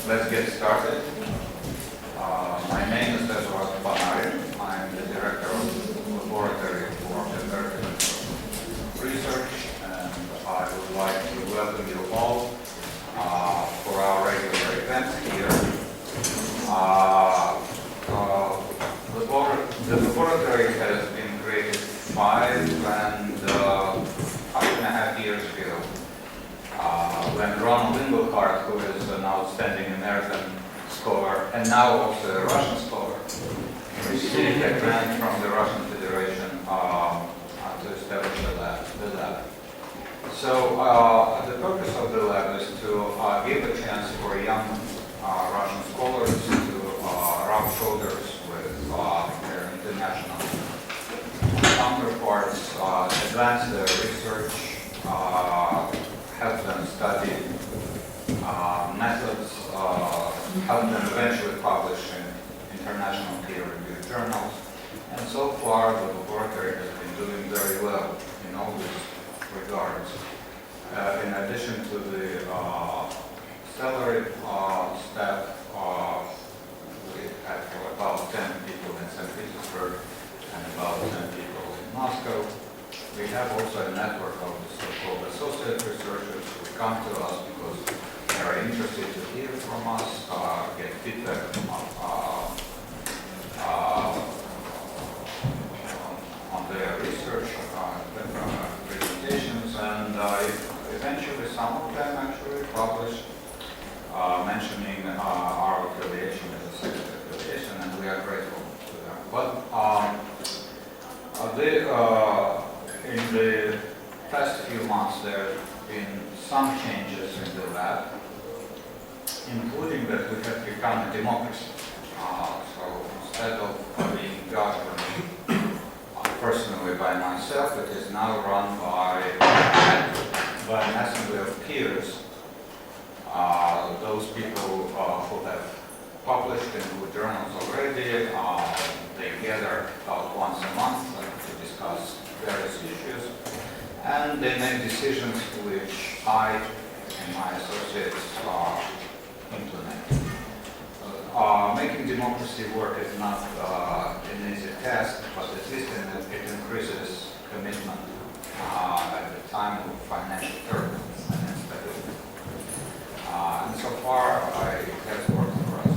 Let's get started. My name is Reshaping. I'm the director of the Laboratory for Fertility Research, and I would like to welcome you all for our regular event here. The laboratory has been created 5.5 years ago. When Ronald Inglehart, who is an outstanding American scholar and now also a Russian scholar, received a grant from the Russian Federation to establish the lab. So the purpose of the lab is to give a chance for young Russian scholars to rub shoulders with their international counterparts, advance their research, help them study methods, help them eventually publish in international peer-reviewed journals. And so far, the laboratory has been doing very well in all these regards. In addition to the salaried staff, we have about 10 people in St. Petersburg and about 10 people in Moscow. We have also a network of so-called associate researchers who come to us because they are interested to hear from us, get feedback on their research, presentations, and eventually some of them actually publish mentioning our affiliation as a secret affiliation, and we are grateful to them. But in the past few months, there have been some changes in the lab, including that we have become a democracy. So instead of being governed personally by myself, it is now run by an assembly of peers. Those people who have published in good journals already, they gather about once a month to discuss various issues, and they make decisions which I and my associates implement. Making democracy work is not an easy task, but at least it increases commitment at the time of financial turbulence and instability. And so far, it has worked for us.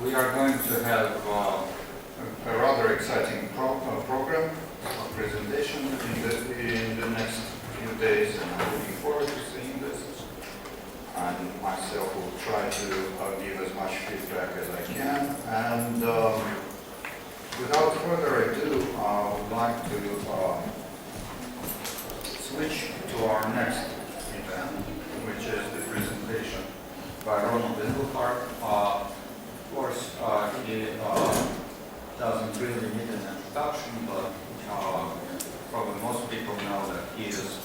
We are going to have a rather exciting program, a presentation in the next few days, and I'm looking forward to seeing this. And myself will try to give as much feedback as I can. And without further ado, I would like to switch to our next event, which is the presentation by Ronald Inglehart. Of course, he doesn't really need an introduction, but probably most people know that he is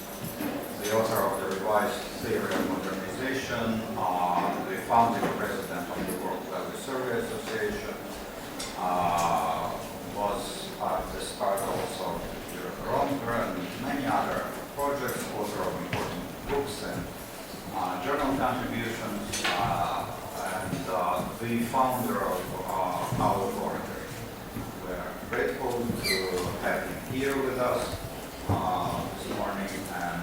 the author of the revised theory of modernization, the founding president of the World Value Survey Association, was at the start also of Europe and many other projects, author of important books and journal contributions, and the founder of our laboratory. We are grateful to have him here with us this morning, and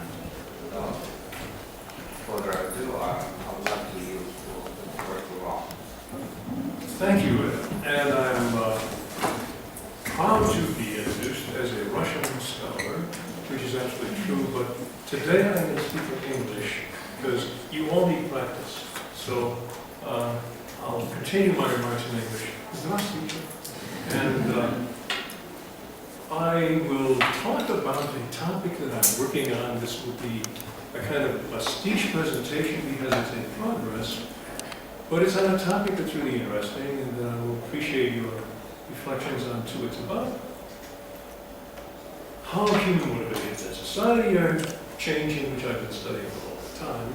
without further ado, I would like to use the word to Ron. Thank you, and I'm proud to be introduced as a Russian scholar, which is absolutely true, but today I'm going to speak in English because you all need practice. So I'll continue my remarks in English. Здравствуйте. And I will talk about a topic that I'm working on. This will be a kind of a speech presentation because it's in progress, but it's on a topic that's really interesting, and I will appreciate your reflections on too. It's about how human motivations in society are changing, which I've been studying for a long time,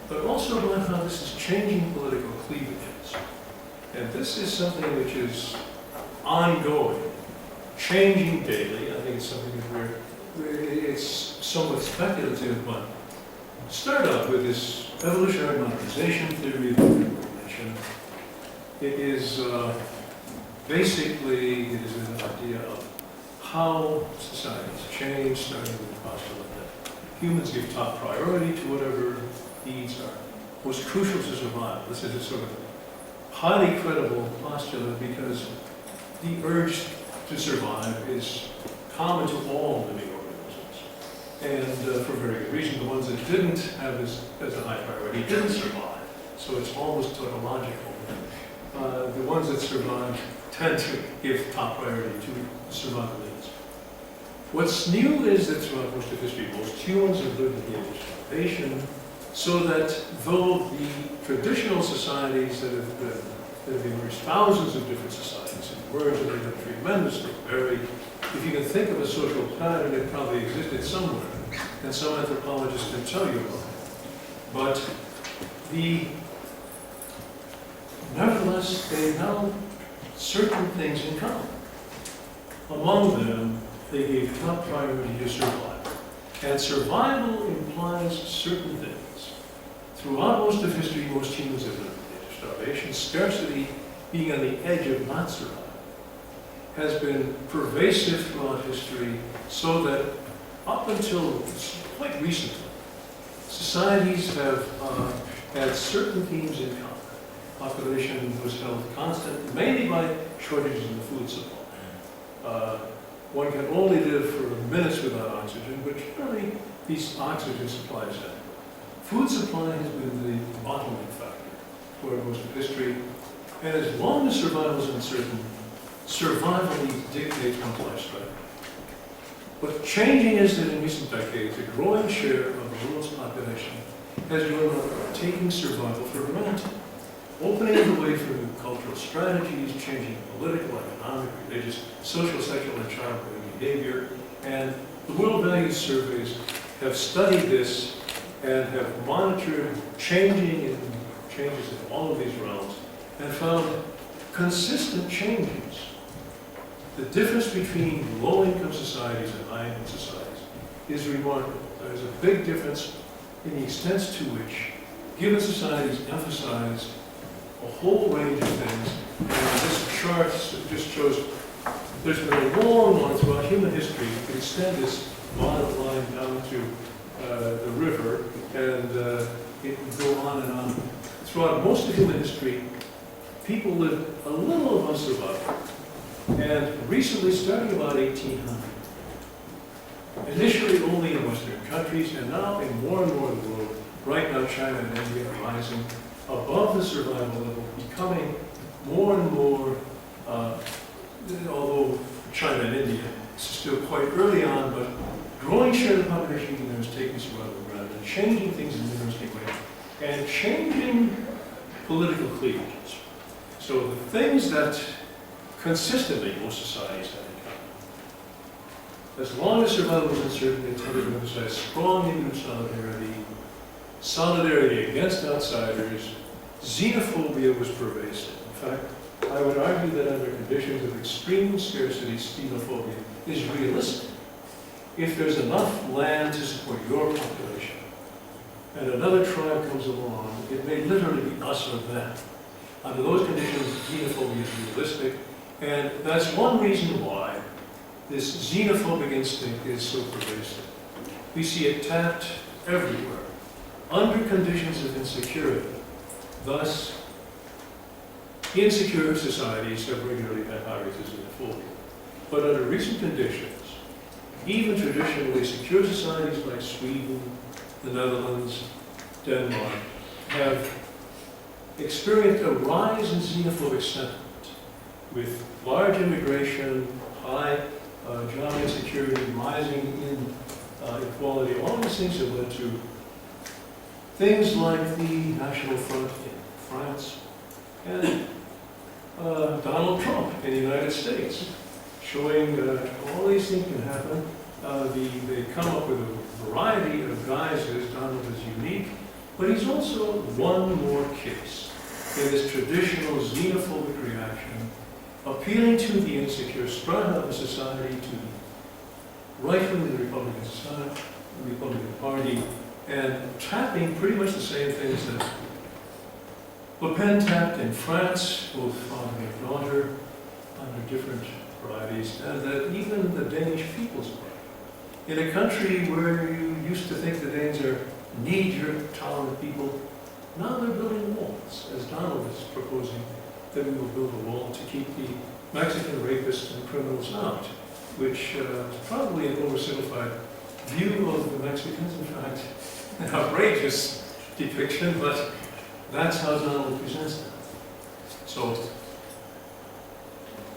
but also about how this is changing political cleavages. And this is something which is ongoing, changing daily. I think it's something that we're it's somewhat speculative, but start out with this evolutionary modernization theory that we mentioned. It is basically it is an idea of how societies change, starting with the postulate that humans give top priority to whatever needs are most crucial to survival. This is a sort of highly credible postulate because the urge to survive is common to all living organisms. And for very good reason, the ones that didn't have this as a high priority didn't survive. So it's almost tautological. The ones that survive tend to give top priority to survival needs. What's new is that throughout most of history, most humans have lived in the age of starvation, so that though the traditional societies that have emerged, thousands of different societies have emerged and they've been tremendously varied. If you can think of a social pattern, it probably existed somewhere, and some anthropologists can tell you about it. But nevertheless, they have certain things in common. Among them, they gave top priority to survival. And survival implies certain things. Throughout most of history, most humans have lived in the age of starvation. Scarcity, being on the edge of not survival, has been pervasive throughout history, so that up until quite recently, societies have had certain themes in common. Population was held constant, mainly by shortages in the food supply. One can only live for minutes without oxygen, but generally these oxygen supplies have. Food supply has been the bottleneck factor for most of history, and as long as survival is uncertain, survival needs dictates one's lifestyle. What's changing is that in recent decades, a growing share of the world's population has grown up taking survival for granted, opening the way for new cultural strategies, changing political, economic, religious, social, sexual, and child-rearing behavior. And the World Values Surveys have studied this and have monitored changes in all of these realms and found consistent changes. The difference between low-income societies and high-income societies is remarkable. There's a big difference in the extent to which given societies emphasize a whole range of things. And this chart just shows there's been a long one throughout human history. You can extend this dotted line down to the river, and it can go on and on. Throughout most of human history, people lived a little above survival. And recently, starting about 1800, initially only in Western countries, and now in more and more of the world, right now China and India are rising above the survival level, becoming more and more, although China and India is still quite early on, but growing share of the population there is taking survival for granted, and changing things in an interesting way, and changing political cleavages. So the things that consistently most societies have in common. As long as survival was uncertain, they tended to emphasize strong individual solidarity against outsiders. Xenophobia was pervasive. In fact, I would argue that under conditions of extreme scarcity, xenophobia is realistic. If there's enough land to support your population, and another tribe comes along, it may literally be us or them. Under those conditions, xenophobia is realistic, and that's one reason why this xenophobic instinct is so pervasive. We see it tapped everywhere, under conditions of insecurity. Thus, insecure societies have regularly had high rates of xenophobia. But under recent conditions, even traditionally secure societies like Sweden, the Netherlands, Denmark, have experienced a rise in xenophobic sentiment, with large immigration, high job insecurity, rising inequality. All these things have led to things like the National Front in France and Donald Trump in the United States, showing all these things can happen. They come up with a variety of guises. Donald is unique, but he's also one more case in this traditional xenophobic reaction, appealing to the insecure strata of society, to right wing of the Republican Society, the Republican Party, and tapping pretty much the same things that Le Pen tapped in France, both father and daughter, under different varieties, and that even the Danish People's Party, in a country where you used to think the Danes are knee-jerk, tolerant people, now they're building walls, as Donald is proposing that we will build a wall to keep the Mexican rapists and criminals out, which is probably an oversimplified view of the Mexicans, in fact, an outrageous depiction, but that's how Donald presents them. So,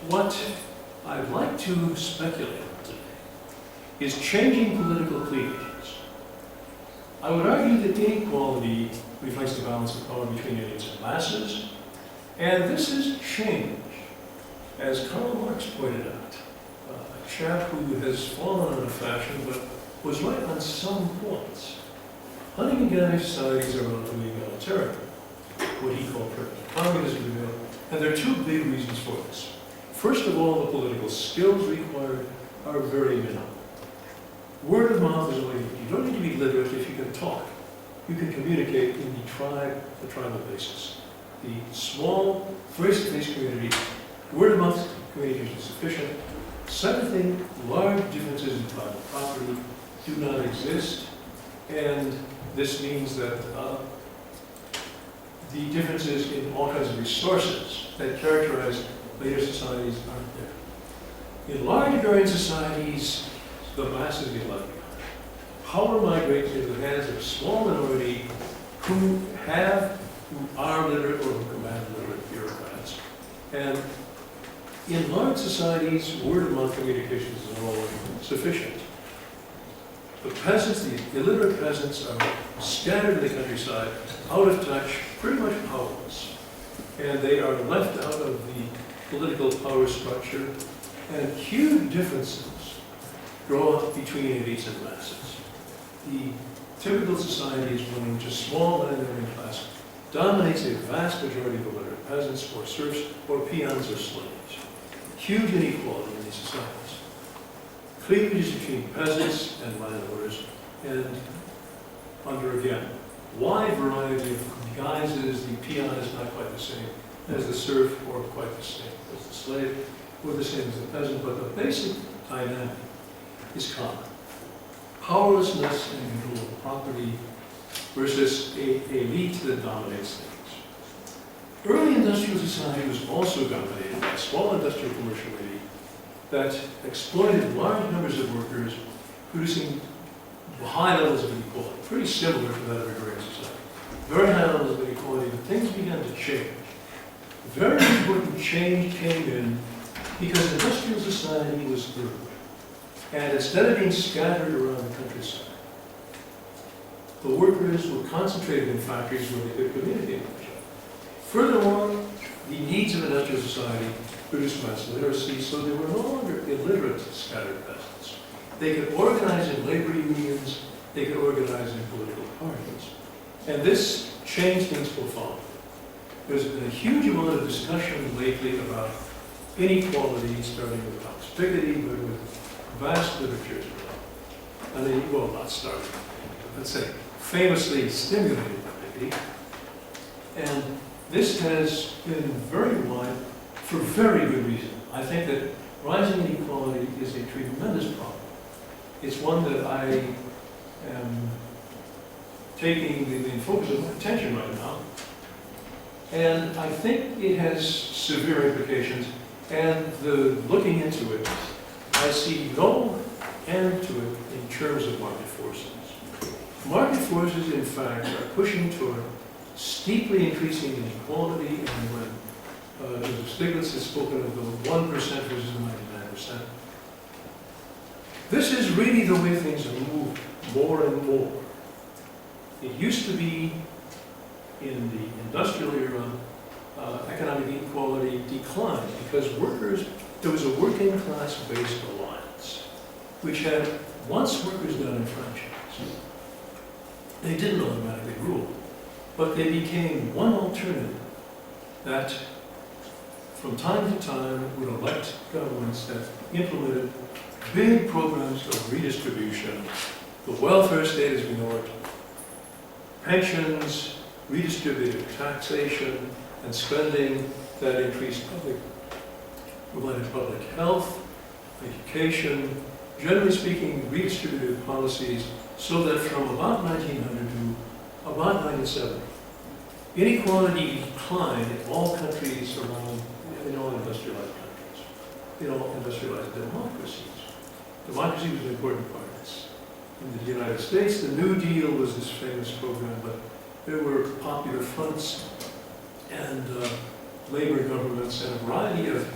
what I'd like to speculate on today is changing political cleavages. I would argue that inequality reflects the balance of power between elites and masses, and this is change, as Karl Marx pointed out, a chap who has fallen out of fashion but was right on some points. Hunting and gathering societies are relatively egalitarian, what he called primitive communism, and there are two big reasons for this. First of all, the political skills required are very minimal. Word of mouth is only, you don't need to be literate if you can talk. You can communicate in the tribal basis. The small, face-to-face community, word of mouth communication is sufficient. Second thing, large differences in private property do not exist, and this means that the differences in all kinds of resources that characterize later societies aren't there. In large agrarian societies, the masses get left behind. Power migrates into the hands of a small minority who are literate or who command literate bureaucrats. And in large societies, word-of-mouth communications is all sufficient. The peasants, the illiterate peasants, are scattered in the countryside, out of touch, pretty much powerless. And they are left out of the political power structure, and huge differences grow up between elites and masses. The typical society is one in which a small landowning class dominates a vast majority of illiterate peasants or serfs or peons or slaves. Huge inequality in these societies. Cleavages between peasants and landowners, and under, again, wide variety of guises. The peon is not quite the same as the serf, or quite the same as the slave, or the same as the peasant, but the basic dynamic is common. Powerlessness and control of property versus an elite that dominates things. Early industrial society was also dominated by a small industrial commercial elite that exploited large numbers of workers, producing high levels of inequality, pretty similar to that of agrarian society. Very high levels of inequality, but things began to change. Very important change came in because industrial society was urban. And instead of being scattered around the countryside, the workers were concentrated in factories where they could communicate with each other. Furthermore, the needs of industrial society produced mass literacy, so they were no longer illiterate scattered peasants. They could organize in labor unions, they could organize in political parties. And this changed things profoundly. There's been a huge amount of discussion lately about inequality, starting with Thomas Piketty, but with vast literature as well. And then, well, not starting, let's say, famously stimulated by Piketty. And this has been very wide for very good reason. I think that rising inequality is a tremendous problem. It's one that I am taking the focus of my attention right now. And I think it has severe implications. And looking into it, I see no end to it in terms of market forces. Market forces, in fact, are pushing toward steeply increasing inequality, and when Joseph Stiglitz has spoken of the 1% versus 99%, this is really the way things have moved more and more. It used to be in the industrial era, economic inequality declined because there was a working class based alliance, which had, once workers got enfranchised, they didn't automatically rule, but they became one alternative that from time to time would elect governments that implemented big programs of redistribution. The welfare state as we know it, pensions, redistributive taxation, and spending that increased provided public health, education, generally speaking, redistributive policies, so that from about 1900 to about 1970, inequality declined in all countries around, in all industrialized countries, in all industrialized democracies. Democracy was an important part of this. In the United States, the New Deal was this famous program, but there were popular fronts and labor governments and a variety of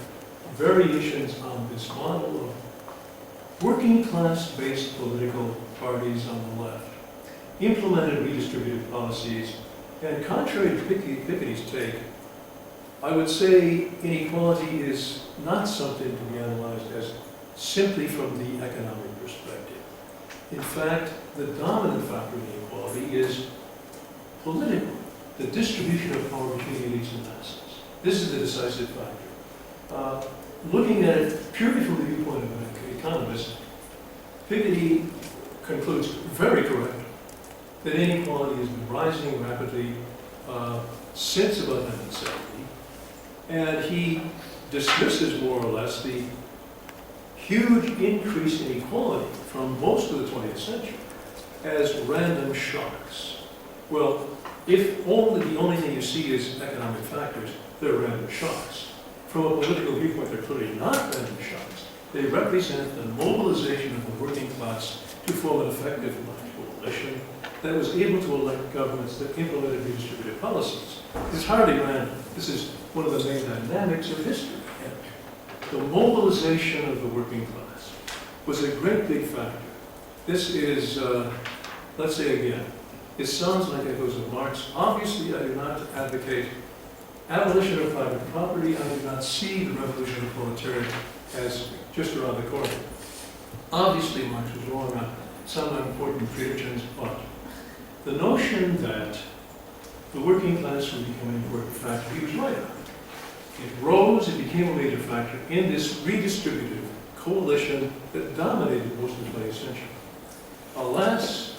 variations on this model of working class-based political parties on the left, implemented redistributive policies, and contrary to Piketty's take, I would say inequality is not something to be analyzed as simply from the economic perspective. In fact, the dominant factor in inequality is political, the distribution of power between elites and masses. This is the decisive factor. Looking at it purely from the viewpoint of an economist, Piketty concludes very correctly that inequality has been rising rapidly since about 1970, and he dismisses more or less the huge increase in inequality from most of the 20th century as random shocks. Well, if the only thing you see is economic factors, they're random shocks. From a political viewpoint, they're clearly not random shocks. They represent the mobilization of the working class to form an effective coalition that was able to elect governments that implemented redistributive policies. It's hardly random. This is one of the main dynamics of history. The mobilization of the working class was a great big factor. This is, let's say again, it sounds like it goes of Marx. Obviously, I do not advocate abolition of private property. I do not see the revolution of the proletariat as just around the corner. Obviously, Marx was wrong on some important predictions, but the notion that the working class would become an important factor, he was right on. It rose, it became a major factor in this redistributive coalition that dominated most of the 20th century. Alas,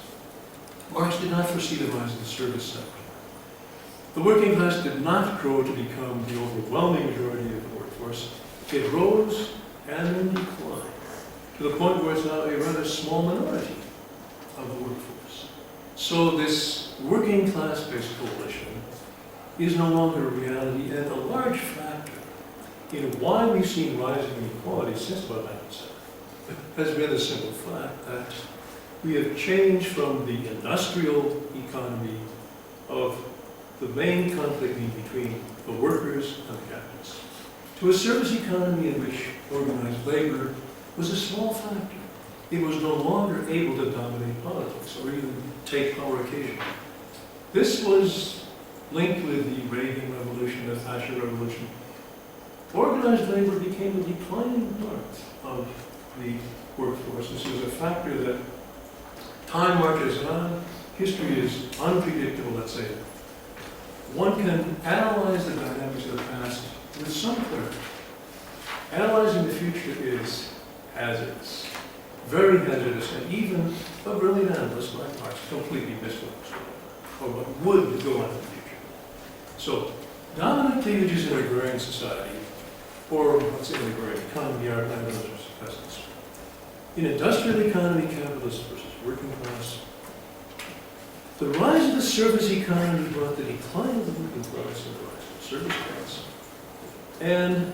Marx did not foresee the rise of the service sector. The working class did not grow to become the overwhelming majority of the workforce. It rose and declined to the point where it's now a rather small minority of the workforce. So this working class-based coalition is no longer a reality, and a large factor in why we've seen rising inequality since about 1970 has been the simple fact that we have changed from the industrial economy of the main conflict being between the workers and the capitalists to a service economy in which organized labor was a small factor. It was no longer able to dominate politics or even take power occasionally. This was linked with the Reagan Revolution, the Thatcher Revolution. Organized labor became a declining part of the workforce. This was a factor that time marches on. History is unpredictable, let's say. One can analyze the dynamics of the past with some clarity. Analyzing the future is hazardous, very hazardous, and even a brilliant analyst like Marx completely missed or what would go on in the future. So, dominant cleavages in agrarian society, or let's say an agrarian economy, are landowners versus peasants. In industrial economy, capitalist versus working class. The rise of the service economy brought the decline of the working class and the rise of the service class. And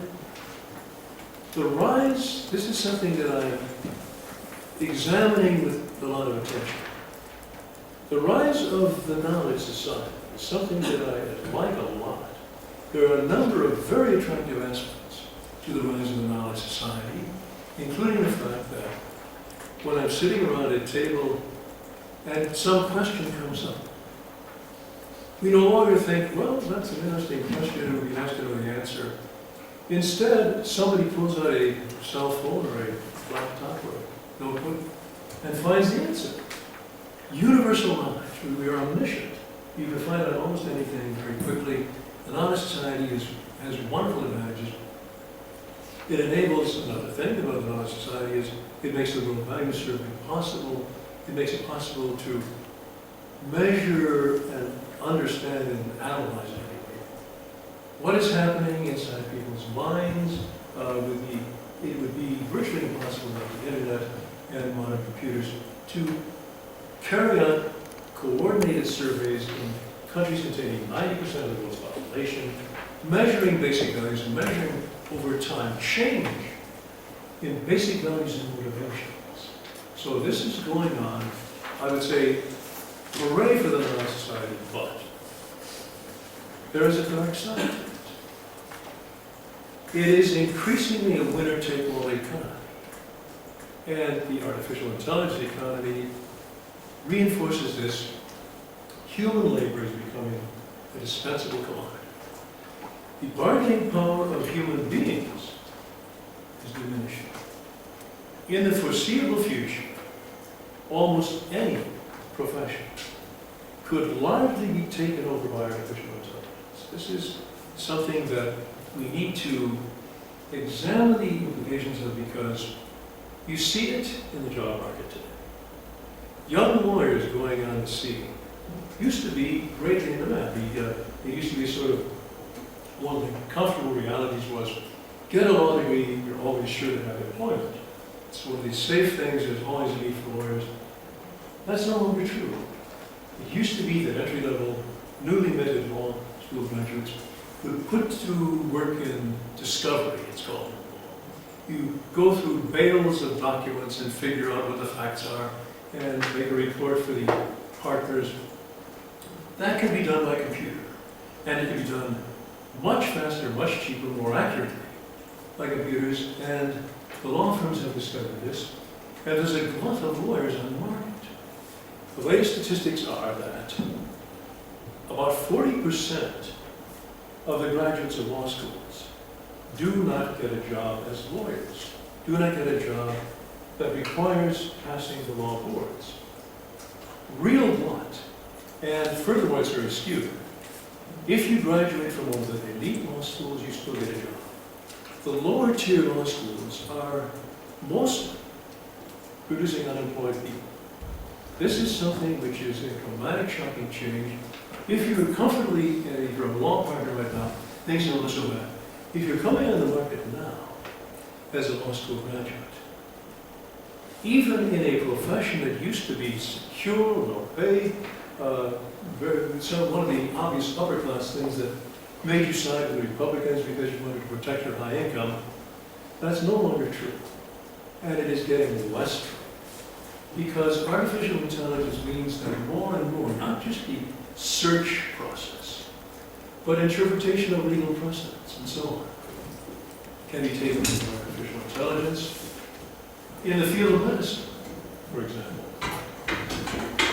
the rise, this is something that I'm examining with a lot of attention. The rise of the knowledge society is something that I like a lot. There are a number of very attractive aspects to the rise of the knowledge society, including the fact that when I'm sitting around a table and some question comes up, we no longer think, well, that's an interesting question, it would be nice to know the answer. Instead, somebody pulls out a cell phone or a laptop or a notebook and finds the answer. Universal knowledge. We are omniscient. You can find out almost anything very quickly. The knowledge society has wonderful advantages. It enables another thing about the knowledge society is it makes the world value survey possible. It makes it possible to measure and understand and analyze what is happening inside people's minds. It would be virtually impossible without the internet and modern computers to carry out coordinated surveys in countries containing 90% of the world's population, measuring basic values and measuring over time change in basic values and motivations. So this is going on, I would say, hooray for the knowledge society, but there is a dark side to it. It is increasingly a winner-take-all economy. And the artificial intelligence economy reinforces this. Human labor is becoming a dispensable commodity. The bargaining power of human beings is diminishing. In the foreseeable future, almost any profession could largely be taken over by artificial intelligence. This is something that we need to examine the implications of, because you see it in the job market today. Young lawyers going on the scene used to be greatly in demand. It used to be sort of one of the comfortable realities was get a law degree, you're always sure to have employment. It's one of these safe things, there's always a need for lawyers. That's no longer true. It used to be that entry-level, newly minted law school graduates would put to work in discovery, it's called. You go through bales of documents and figure out what the facts are and make a report for the partners. That can be done by computer. And it can be done much faster, much cheaper, more accurately by computers. And the law firms have discovered this. And there's a glut of lawyers on the market. The latest statistics are that about 40% of the graduates of law schools do not get a job as lawyers, do not get a job that requires passing the law boards. Real glut. And furthermore, it's very skewed. If you graduate from one of the elite law schools, you still get a job. The lower tier law schools are mostly producing unemployed people. This is something which is a dramatic, shocking change. If you're comfortably, if you're a law partner right now, things don't look so bad. If you're coming on the market now as a law school graduate, even in a profession that used to be secure, low pay, one of the obvious upper class things that made you side with the Republicans because you wanted to protect your high income, that's no longer true. And it is getting less true. Because artificial intelligence means that more and more, not just the search process, but interpretation of legal precedents and so on, can be taken from artificial intelligence. In the field of medicine, for example,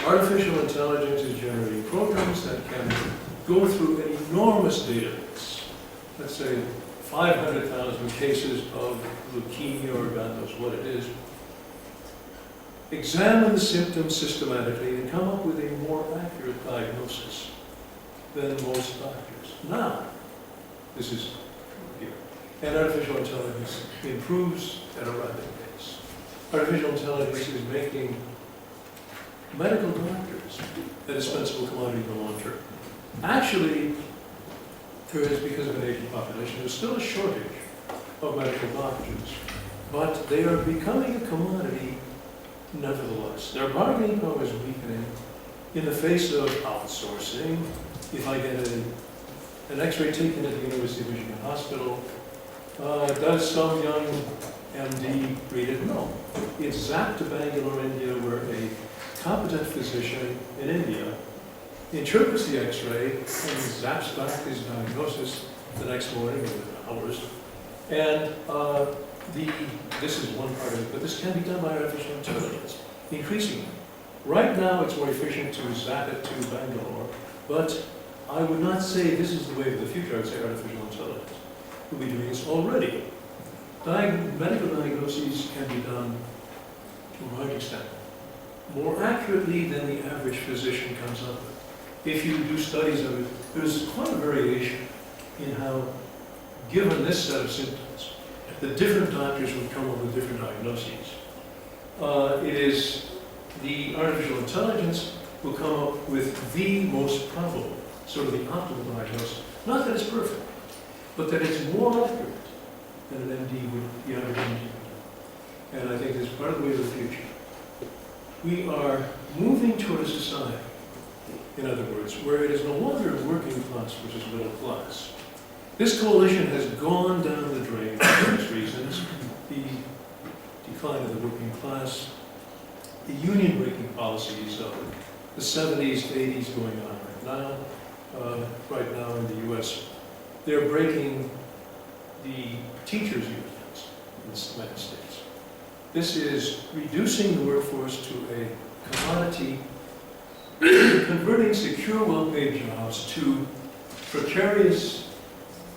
artificial intelligence is generating programs that can go through an enormous database. Let's say 500,000 cases of leukemia, or God knows what it is, examine the symptoms systematically and come up with a more accurate diagnosis than most doctors. Now, this is here. And artificial intelligence improves at a rapid pace. Artificial intelligence is making medical doctors a dispensable commodity in the long term. Actually, there is, because of an aging population, there's still a shortage of medical doctors, but they are becoming a commodity nevertheless. Their bargaining power is weakening in the face of outsourcing. If I get an x-ray taken at the University of Michigan Hospital, does some young MD read it? No. It's zapped to Bangalore, India, where a competent physician in India interprets the x-ray and zaps back his diagnosis the next morning, within hours. And this is one part of it, but this can be done by artificial intelligence, increasingly. Right now, it's more efficient to zap it to Bangalore, but I would not say this is the way of the future. I would say artificial intelligence will be doing this already. Medical diagnoses can be done to a large extent more accurately than the average physician comes up with. If you do studies of it, there's quite a variation in how, given this set of symptoms, the different doctors would come up with different diagnoses. It is the artificial intelligence will come up with the most probable, sort of the optimal diagnosis. Not that it's perfect, but that it's more accurate than an MD would, the average MD would. And I think this is part of the way of the future. We are moving toward a society, in other words, where it is no longer working class versus middle class. This coalition has gone down the drain for various reasons. The decline of the working class, the union-breaking policies of the 70s, 80s going on right now in the US. They're breaking the teachers' unions in the United States. This is reducing the workforce to a commodity, converting secure, well-paid jobs to precarious,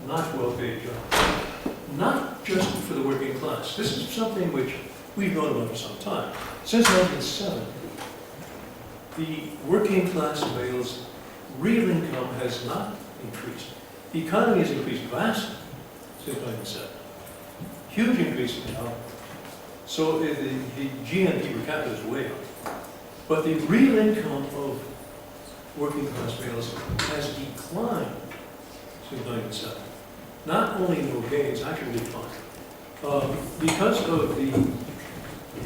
not well-paid jobs. Not just for the working class. This is something which we've known about for some time. Since 1970, the working class male's real income has not increased. The economy has increased vastly since 1970. Huge increase in income. So the GNP per capita is way up. But the real income of working class males has declined since 1970. Not only no gains, actually declined. Because of the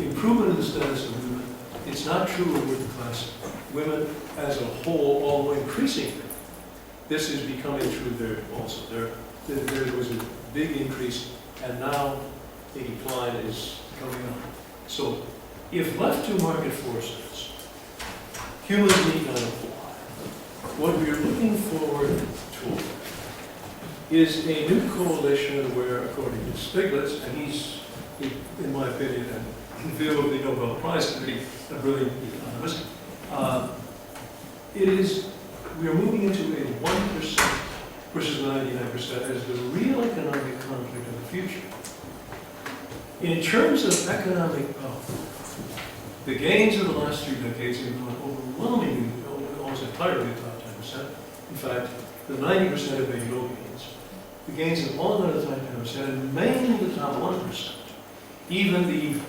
improvement in the status of women, it's not true of working class women as a whole, although increasingly. This is becoming true there also. There was a big increase, and now the decline is coming on. So, if left to market forces, humans need not apply. What we are looking forward toward is a new coalition where, according to Stiglitz, and he's, in my opinion, and in view of the Nobel Prize Committee, a brilliant economist, we are moving into a 1% versus 99% as the real economic conflict of the future. In terms of economic power, the gains of the last 3 decades have gone overwhelmingly, almost entirely the top 10%. In fact, the 90% have made no gains. The gains have all gone to the top 10%, and mainly the top 1%. Even the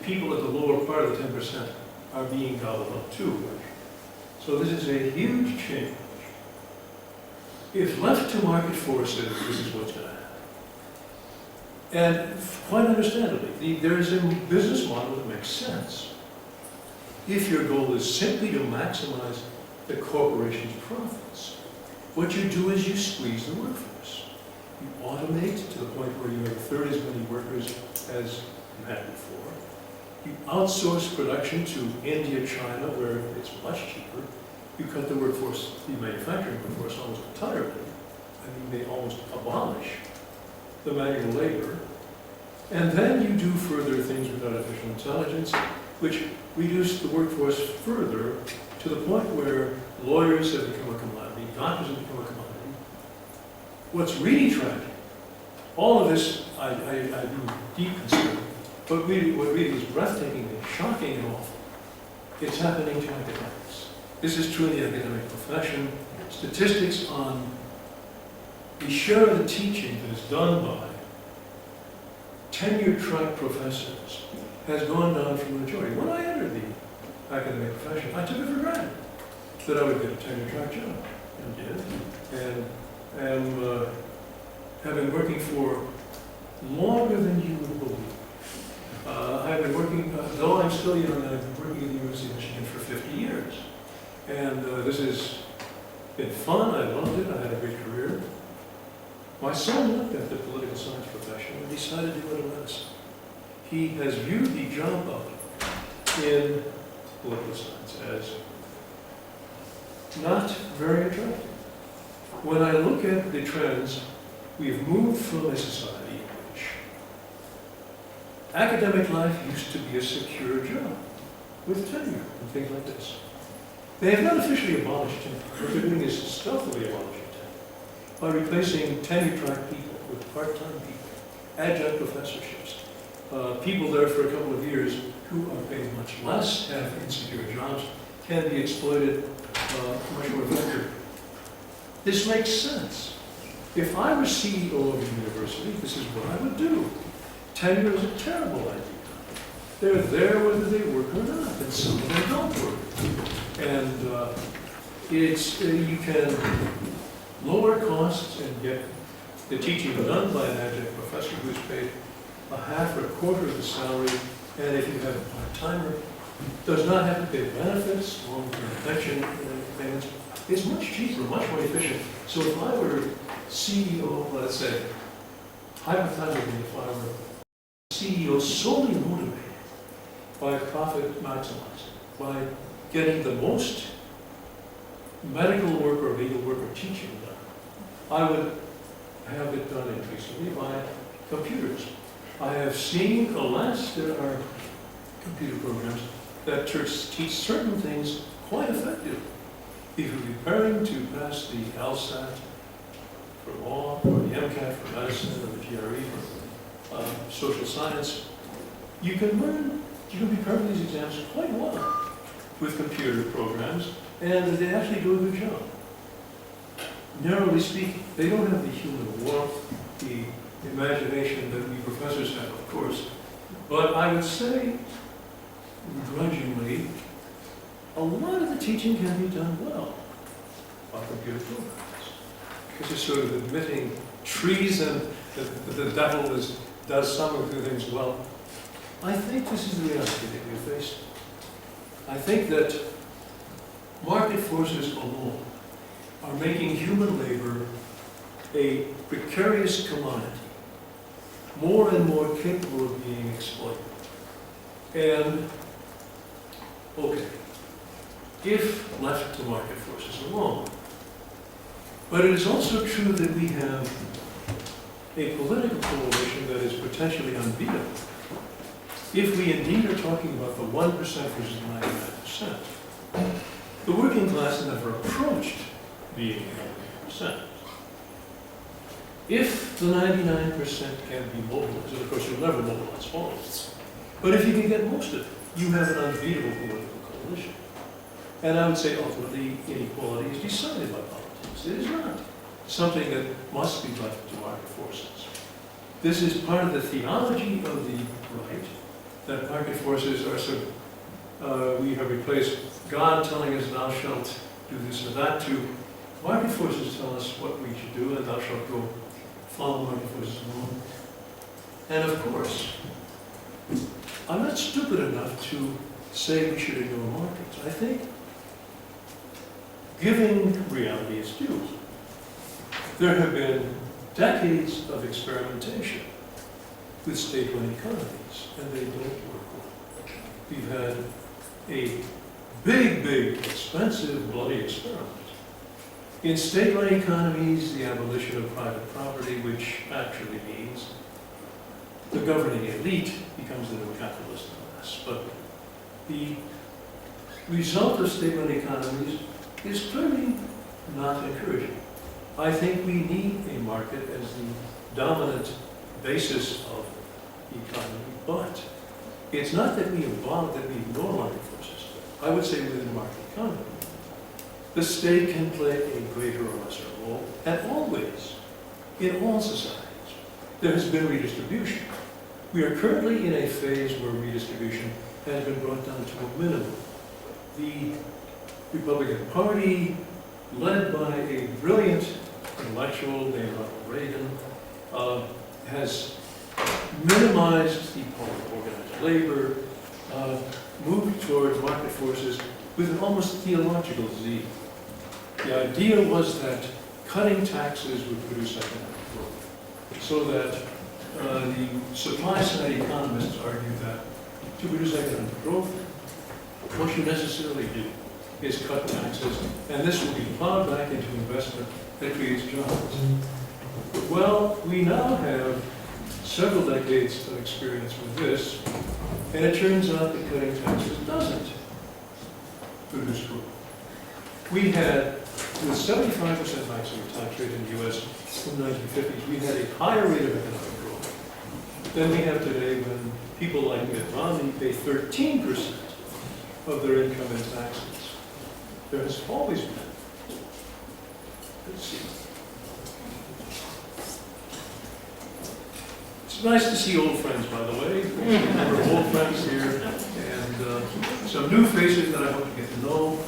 people at the lower part of the 10% are being gobbled up too. So this is a huge change. If left to market forces, this is what's going to happen. And quite understandably, there is a business model that makes sense. If your goal is simply to maximize the corporation's profits, what you do is you squeeze the workforce. You automate to the point where you have a third as many workers as you had before. You outsource production to India, China, where it's much cheaper. You cut the workforce, the manufacturing workforce, almost entirely. I mean, they almost abolish the manual labor. And then you do further things with artificial intelligence, which reduce the workforce further to the point where lawyers have become a commodity, doctors have become a commodity. What's really tragic, all of this I do deep concern, but really, what really is breathtaking and shocking and awful, it's happening to academics. This is true in the academic profession. Statistics on the share of the teaching that is done by tenure-track professors has gone down from the majority. When I entered the academic profession, I took it for granted that I would get a tenure-track job, and did. And have been working for longer than you would believe. I've been working, though I'm still young, I've been working at the University of Michigan for 50 years. And this has been fun, I loved it, I had a great career. My son looked at the political science profession and decided to go to medicine. He has viewed the job outlook in political science as not very attractive. When I look at the trends, we've moved from a society in which academic life used to be a secure job with tenure and things like this. They have not officially abolished tenure. What they're doing is stealthily abolishing tenure by replacing tenure-track people with part-time people, adjunct professorships, people there for a couple of years who are paid much less, have insecure jobs, can be exploited much more effectively. This makes sense. If I were CEO of a university, this is what I would do. Tenure is a terrible idea. They're there whether they work or not, and some of them don't work. And you can lower costs and get the teaching done by an adjunct professor who's paid a half or a quarter of the salary, and if you have a part-timer, does not have to pay benefits, long-term pension payments. It's much cheaper, much more efficient. So if I were CEO, let's say, hypothetically, if I were CEO solely motivated by profit maximizing, by getting the most medical work or legal work or teaching done, I would have it done increasingly by computers. I have seen, alas, there are computer programs that teach certain things quite effectively. If you're preparing to pass the LSAT for law, or the MCAT for medicine, or the GRE for social science, you can prepare for these exams quite well with computer programs, and they actually do a good job. Narrowly speaking, they don't have the human warmth, the imagination that we professors have, of course, but I would say, grudgingly, a lot of the teaching can be done well by computer programs. Because you're sort of admitting trees and the devil does some of the things well. I think this is the reality that we're facing. I think that market forces alone are making human labor a precarious commodity, more and more capable of being exploited. And, okay, if left to market forces alone. But it is also true that we have a political coalition that is potentially unbeatable. If we indeed are talking about the 1% versus the 99%, the working class never approached being 100%. If the 99% can be mobilized, and of course you'll never mobilize all of it, but if you can get most of it, you have an unbeatable political coalition. And I would say ultimately inequality is decided by politics. It is not something that must be left to market forces. This is part of the theology of the right, that market forces are sort of, we have replaced God telling us thou shalt do this or that to market forces tell us what we should do and thou shalt go follow market forces alone. And of course, I'm not stupid enough to say we should ignore markets. I think giving reality its due, there have been decades of experimentation with state-run economies, and they don't work well. We've had a big, expensive, bloody experiment. In state-run economies, the abolition of private property, which actually means the governing elite becomes the new capitalist class. But the result of state-run economies is clearly not encouraging. I think we need a market as the dominant basis of the economy, but it's not that we ignore market forces. I would say within the market economy, the state can play a greater or lesser role, and always, in all societies, there has been redistribution. We are currently in a phase where redistribution has been brought down to a minimum. The Republican Party, led by a brilliant intellectual named Ronald Reagan, has minimized the power of organized labor, moved toward market forces with an almost theological zeal. The idea was that cutting taxes would produce economic growth, so that the supply side economists argue that to produce economic growth, what you necessarily do is cut taxes, and this will be plowed back into investment that creates jobs. Well, we now have several decades of experience with this, and it turns out that cutting taxes doesn't produce growth. We had, with 75% maximum tax rate in the US in the 1950s, we had a higher rate of economic growth than we have today when people like Mitt Romney pay 13% of their income in taxes. There has always been, let's see, It's nice to see old friends, by the way. A number of old friends here, and some new faces that I hope you get to know.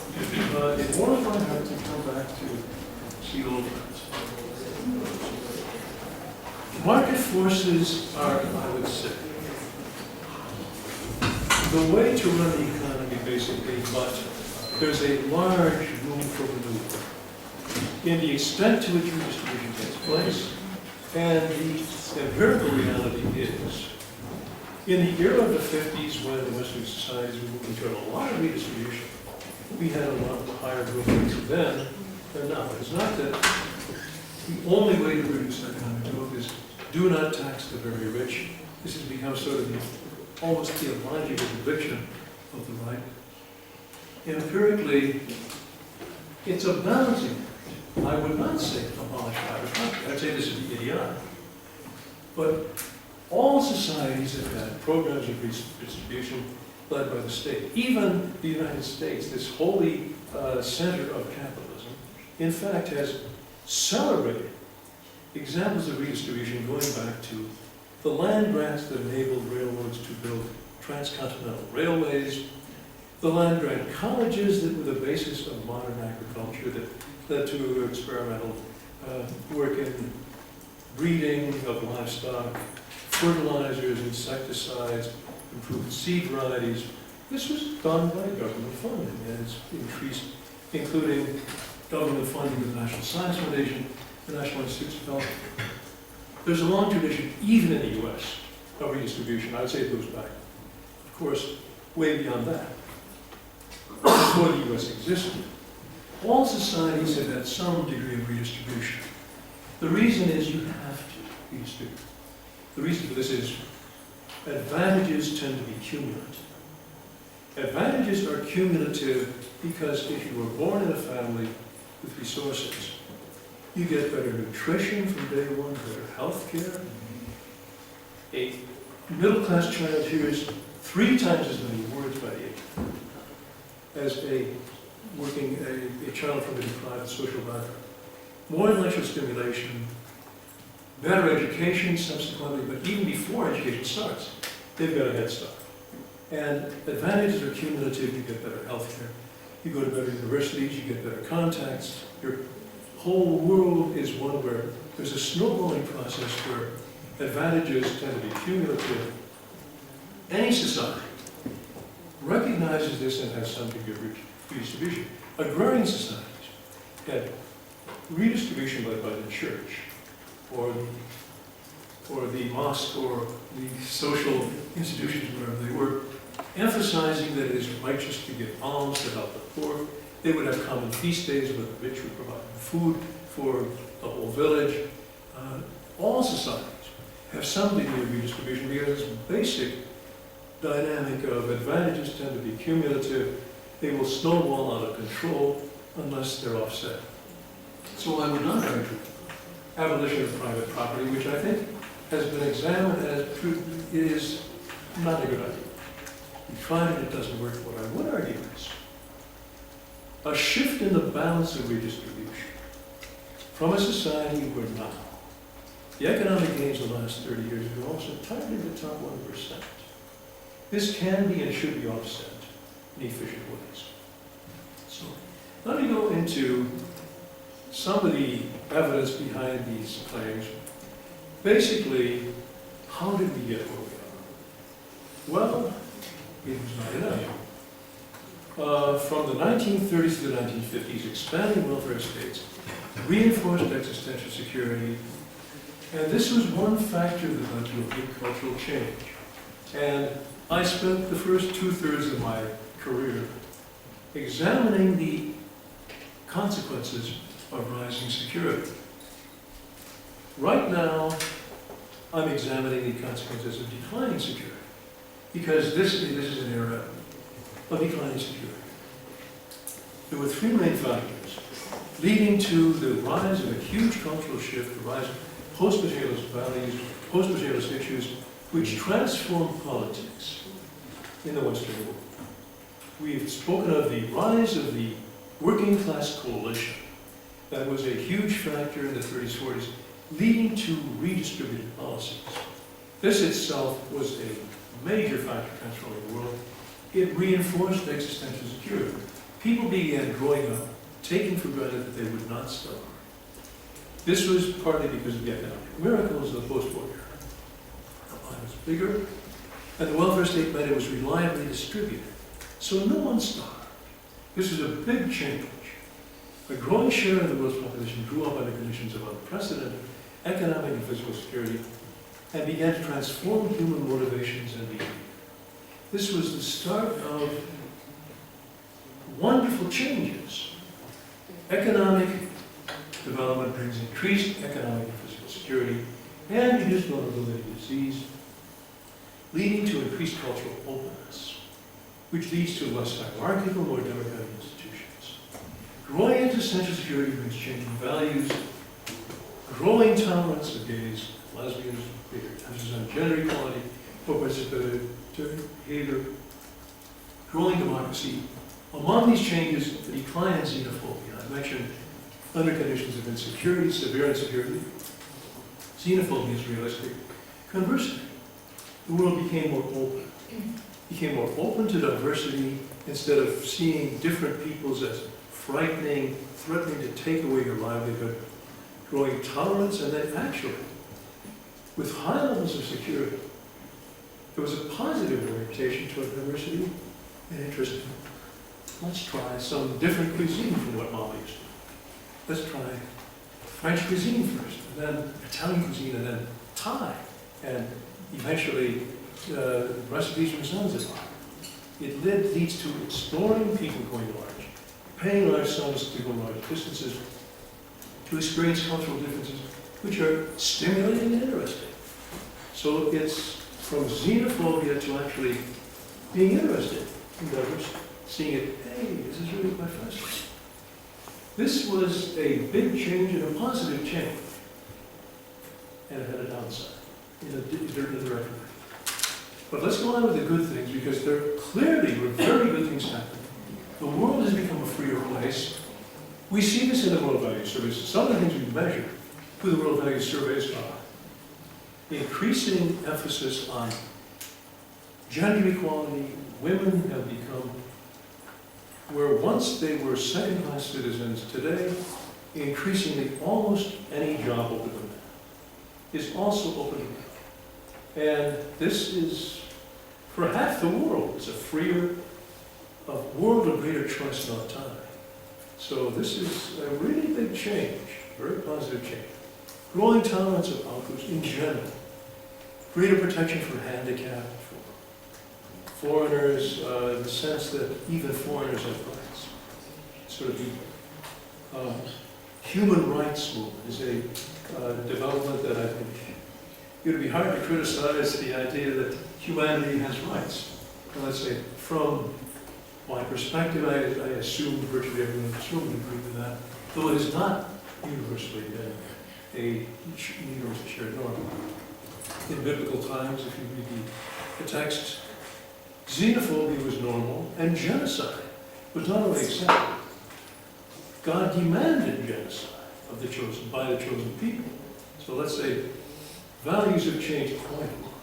It warms my heart to come back to see old friends. Market forces are, I would say, the way to run the economy, basically, but there's a large room for maneuver in the extent to which redistribution takes place. And the empirical reality is, in the era of the 50s, when the Western societies were moving toward a lot of redistribution, we had a lot higher growth rates then than now. It's not that the only way to reduce economic growth is do not tax the very rich. This has become sort of the almost theological conviction of the right. Empirically, it's a balancing act. I would not say abolish private property. I'd say this is idiotic. But all societies have had programs of redistribution led by the state. Even the United States, this holy center of capitalism, in fact has celebrated examples of redistribution going back to the land grants that enabled railroads to build transcontinental railways, the land grant colleges that were the basis of modern agriculture that led to experimental work in breeding of livestock, fertilizers, insecticides, improved seed varieties. This was done by government funding, and it's increased, including government funding of the National Science Foundation, the National Institutes of Health. There's a long tradition, even in the US, of redistribution. I would say it goes back, of course, way beyond that, before the US existed. All societies have had some degree of redistribution. The reason is you have to redistribute. The reason for this is advantages tend to be cumulative. Advantages are cumulative because if you were born in a family with resources, you get better nutrition from day one, better health care. A middle-class child hears 3 times as many words by the age as a child from a deprived social background. More intellectual stimulation, better education subsequently, but even before education starts, they've got a head start. And advantages are cumulative. You get better health care, you go to better universities, you get better contacts. Your whole world is one where there's a snowballing process where advantages tend to be cumulative. Any society recognizes this and has some degree of redistribution. Agrarian societies had redistribution led by the church, or the mosque, or the social institutions, wherever they were, emphasizing that it is righteous to give alms to help the poor. They would have common feast days where the rich would provide food for the whole village. All societies have some degree of redistribution because this basic dynamic of advantages tend to be cumulative. They will snowball out of control unless they're offset. So I would not argue abolition of private property, which I think has been examined as is not a good idea. We tried it, it doesn't work. What I would argue is a shift in the balance of redistribution from a society where now the economic gains of the last 30 years have also targeted the top 1%. This can be and should be offset in efficient ways. So let me go into some of the evidence behind these claims. Basically, how did we get where we are? Well, it was not enough. From the 1930s to the 1950s, expanding welfare states reinforced existential security, and this was one factor that led to a big cultural change. And I spent the first 2/3 of my career examining the consequences of rising security. Right now, I'm examining the consequences of declining security, because this is an era of declining security. There were 3 main factors leading to the rise of a huge cultural shift, the rise of post-materialist values, post-materialist issues, which transformed politics in the Western world. We've spoken of the rise of the working class coalition. That was a huge factor in the 30s, 40s, leading to redistributed policies. This itself was a major factor transforming the world. It reinforced existential security. People began growing up taking for granted that they would not starve. This was partly because of the economic miracles of the post-war era. The pie was bigger, and the welfare state meant it was reliably distributed, so no one starved. This was a big change. A growing share of the world's population grew up under conditions of unprecedented economic and physical security and began to transform human motivations and behavior. This was the start of wonderful changes. Economic development brings increased economic and physical security and reduced vulnerability to disease, leading to increased cultural openness, which leads to less hierarchical, more democratic institutions. Growing existential security brings changing values, growing tolerance of gays, lesbians, greater emphasis on gender equality, more participative behavior, growing democracy. Among these changes, the decline in xenophobia. I mentioned under conditions of insecurity, severe insecurity. Xenophobia is realistic. Conversely, the world became more open. Became more open to diversity instead of seeing different peoples as frightening, threatening to take away your livelihood. Growing tolerance, and then actually, with high levels of security, there was a positive orientation toward diversity and interest. Let's try some different cuisine from what Mama used to. Let's try French cuisine first, and then Italian cuisine, and then Thai, and eventually recipes from Zanzibar. It leads to exploring people going large, paying large sums to go large distances, to experience cultural differences, which are stimulating and interesting. So it's from xenophobia to actually being interested in diversity, seeing it, hey, this is really quite fascinating. This was a big change and a positive change, and it had a downside in a different direction. But let's go on with the good things, because there clearly were very good things happening. The world has become a freer place. We see this in the World Value Surveys. Some of the things we measure with the World Value Surveys are the increasing emphasis on gender equality. Women have become, where once they were second-class citizens, today, increasingly almost any job open to men is also open to men. And this is, for half the world, it's a freer, a world of greater choice and autonomy. So this is a really big change, very positive change. Growing tolerance of outgroups in general, greater protection for handicapped, for foreigners, in the sense that even foreigners have rights. Sort of the human rights movement is a development that I think it would be hard to criticize the idea that humanity has rights. And let's say, from my perspective, I assume virtually everyone in this room would agree with that, though it is not universally a universal shared norm. In biblical times, if you read the text, xenophobia was normal, and genocide was not only accepted. God demanded genocide of the chosen, by the chosen people. So let's say values have changed quite a lot,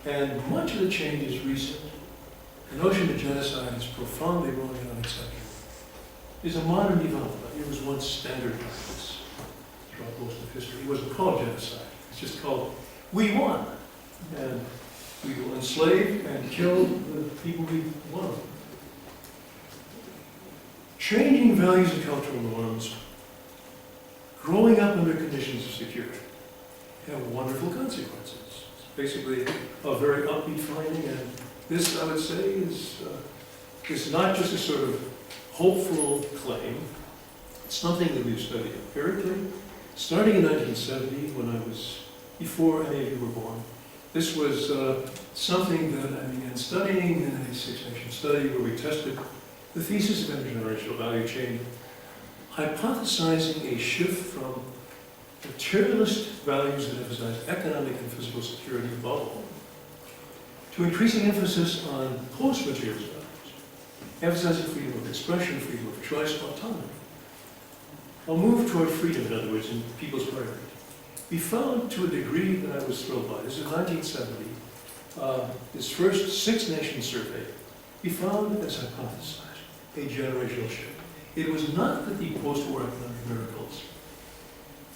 and much of the change is recent. The notion of genocide is profoundly wrong and unacceptable. It's a modern development. It was once standard practice throughout most of history. It wasn't called genocide. It's just called, we won. And we will enslave and kill the people we love. Changing values and cultural norms, growing up under conditions of security, have wonderful consequences. It's basically a very upbeat finding, and this, I would say, is not just a sort of hopeful claim. It's something that we've studied empirically, starting in 1970, when I was, before any of you were born. This was something that I began studying in a six-nation study where we tested the thesis of intergenerational value chain, hypothesizing a shift from materialist values that emphasize economic and physical security above all, to increasing emphasis on post-materialist values, emphasizing freedom of expression, freedom of choice, autonomy. A move toward freedom, in other words, in people's priorities. we found to a degree that I was thrilled by, this is 1970, this first six-nation survey, we found, as hypothesized, a generational shift. It was not that the post-war economic miracles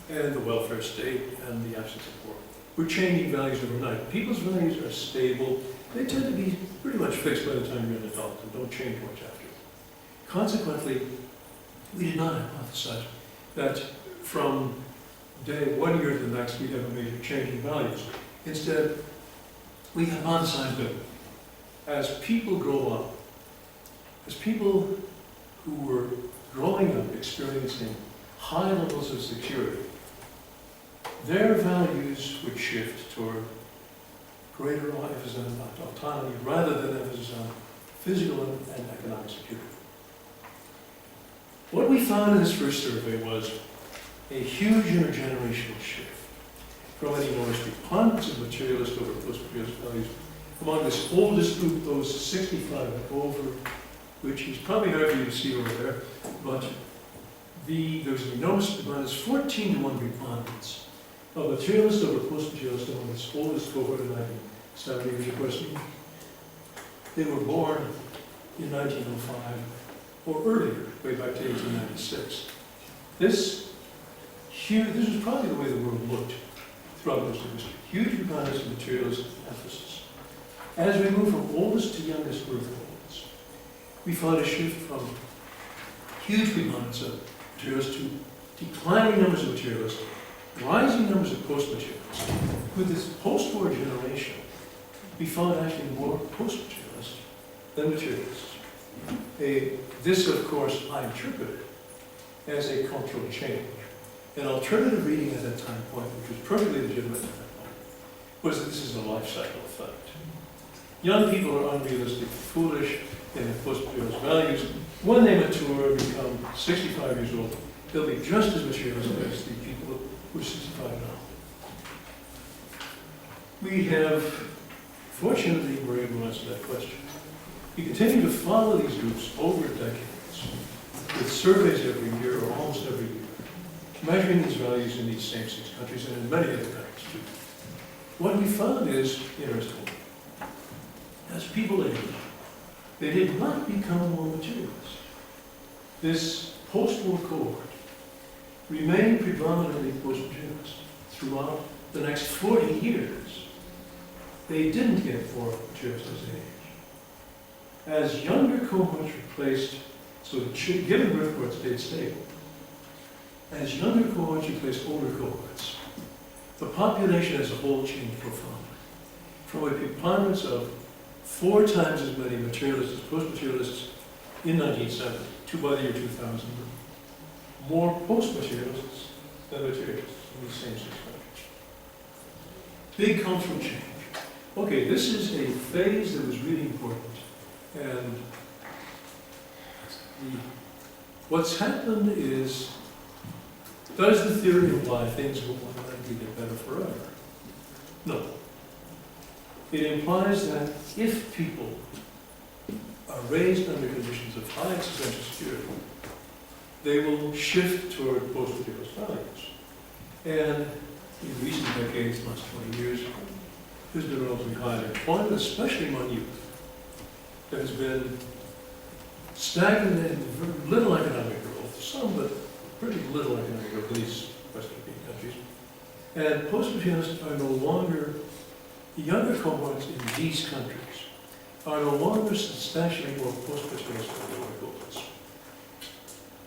and the welfare state and the absence of war were changing values overnight. People's values are stable. They tend to be pretty much fixed by the time you're an adult and don't change much after. Consequently, we did not hypothesize that from day 1 year to the next we'd have a major change in values. Instead, we hypothesized that as people grow up, as people who were growing up experiencing high levels of security, their values would shift toward greater emphasis on autonomy rather than emphasis on physical and economic security. What we found in this first survey was a huge intergenerational shift from an enormous preponderance of materialist over post-materialist values among this oldest group, those 65 and over, which is probably hard for you to see over there, but there was an enormous preponderance, 14-to-1 preponderance of materialist over post-materialist among this oldest cohort in 1970, which of course they were born in 1905 or earlier, way back to 1896. This was probably the way the world looked throughout most of history. Huge preponderance of materialist emphasis. As we move from oldest to youngest birth cohorts, we found a shift from huge preponderance of materialists to declining numbers of materialists, rising numbers of post-materialists. With this post-war generation, we found actually more post-materialists than materialists. This, of course, I interpreted as a cultural change. An alternative reading at that time point, which was perfectly legitimate at that point, was that this is a life cycle effect. Young people are unrealistic, foolish, and have post-materialist values. When they mature and become 65 years old, they'll be just as materialistic as the people who are 65 now. We have, fortunately, we're able to answer that question. We continue to follow these groups over decades with surveys every year or almost every year, measuring these values in these same 6 countries and in many other countries too. What we found is interesting. As people aged, they did not become more materialist. This post-war cohort remained predominantly post-materialist throughout the next 40 years. They didn't get more materialist as they aged. As younger cohorts replaced, so the given birth cohort stayed stable. As younger cohorts replaced older cohorts, the population as a whole changed profoundly. From a preponderance of 4 times as many materialists as post-materialists in 1970 to by the year 2000, more post-materialists than materialists in these same 6 countries. Big cultural change. Okay, this is a phase that was really important. And what's happened is, does the theory imply things will automatically get better forever? No. It implies that if people are raised under conditions of high existential security, they will shift toward post-materialist values. And in recent decades, last 20 years, there's been relatively high unemployment, especially among youth. There has been stagnant and very little economic growth, some, but pretty little economic growth in these Western European countries. And post-materialists are no longer, the younger cohorts in these countries are no longer substantially more post-materialist than the older cohorts.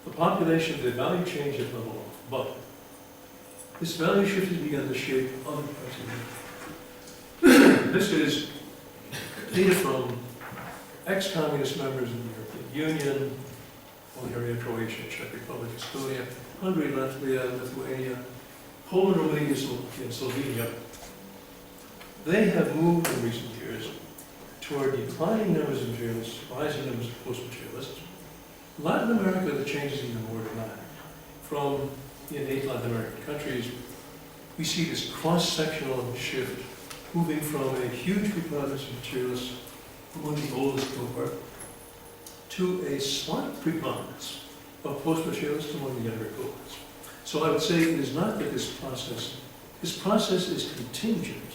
The population, the value change has leveled off, but this value shift has begun to shape other parts of the world. This is data from ex-communist members of the European Union, Bulgaria, Croatia, Czech Republic, Estonia, Hungary, Latvia, Lithuania, Poland, Romania, and Slovenia. They have moved in recent years toward declining numbers of materialists, rising numbers of post-materialists. Latin America, the change is even more dramatic. From in 8 Latin American countries, we see this cross-sectional shift moving from a huge preponderance of materialists among the oldest cohort to a slight preponderance of post-materialists among the younger cohorts. So I would say it is not that this process This process is contingent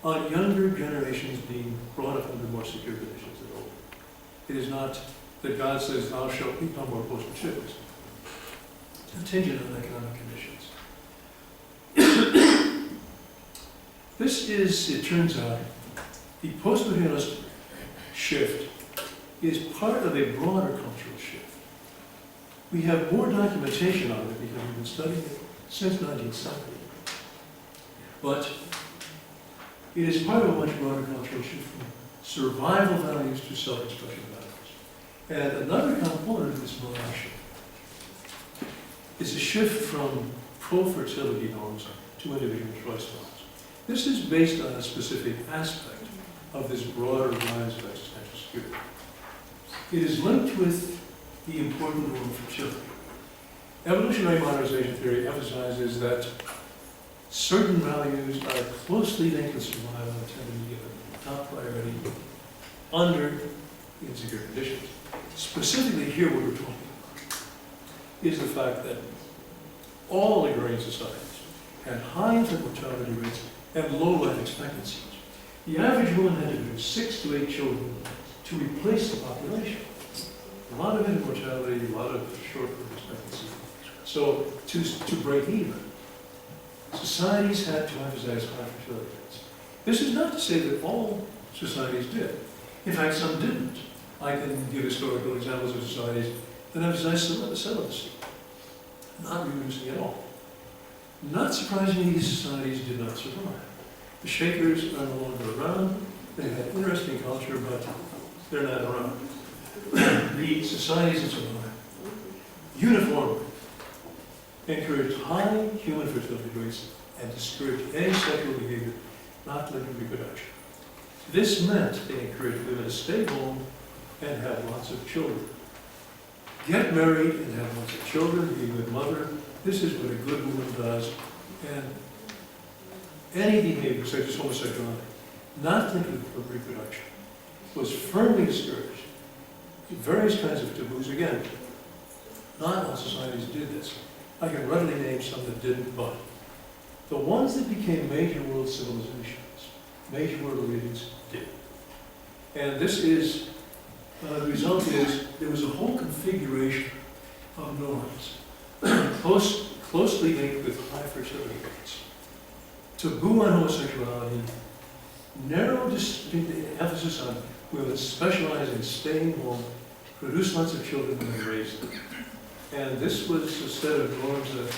on younger generations being brought up under more secure conditions than older. It is not that God says, thou shalt become more post-materialist. It's contingent on economic conditions. This is, it turns out, the post-materialist shift is part of a broader cultural shift. We have more documentation on it because we've been studying it since 1970. But it is part of a much broader cultural shift from survival values to self-expression values. And another component of this moral shift is a shift from pro-fertility norms to individual choice norms. This is based on a specific aspect of this broader rise of existential security. It is linked with the important role of fertility. Evolutionary modernization theory emphasizes that certain values are closely linked with survival and tend to be given top priority under insecure conditions. Specifically here what we're talking about is the fact that all agrarian societies had high infant mortality rates and low life expectancies. The average woman had to produce 6 to 8 children to replace the population. A lot of infant mortality, a lot of short life expectancy. So to break even, societies had to emphasize high fertility rates. This is not to say that all societies did. In fact, some didn't. I can give historical examples of societies that emphasized celibacy, not reproducing at all. Not surprisingly, these societies did not survive. The Shakers are no longer around. They had interesting culture, but they're not around. The societies that survived uniformly encouraged high human fertility rates and discouraged any sexual behavior not linked to reproduction. This meant they encouraged women to stay home and have lots of children. Get married and have lots of children, be a good mother. This is what a good woman does. And any behavior, such as homosexuality, not linked with reproduction, was firmly discouraged. Various kinds of taboos, again, not all societies did this. I can readily name some that didn't, but the ones that became major world civilizations, major world religions, did. And this is, the result is, there was a whole configuration of norms, closely linked with high fertility rates. Taboo on homosexuality, narrow emphasis on women specializing in staying home, produce lots of children and then raise them. And this was a set of norms that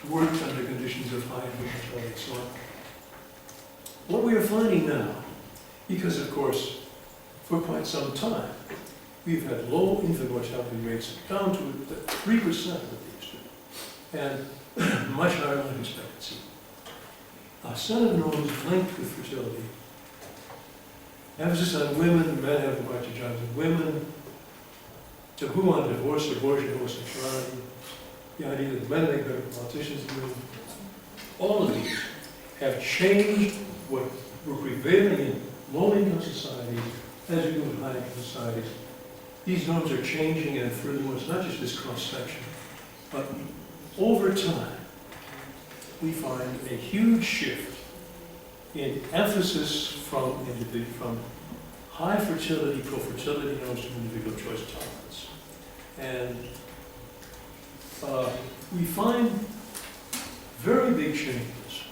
worked under conditions of high fertility and so on. What we are finding now, because of course, for quite some time, we've had low infant mortality rates down to 3% of these, and much higher life expectancy. A set of norms linked with fertility. Emphasis on women, men have the right to jobs of women, taboo on divorce, abortion, homosexuality, the idea that men make better politicians than women. All of these have changed what were prevailing in low-income societies as we move to high-income societies. These norms are changing, and furthermore, it's not just this cross-section, but over time, we find a huge shift in emphasis from high fertility, pro-fertility norms to individual choice tolerance. And we find very big changes.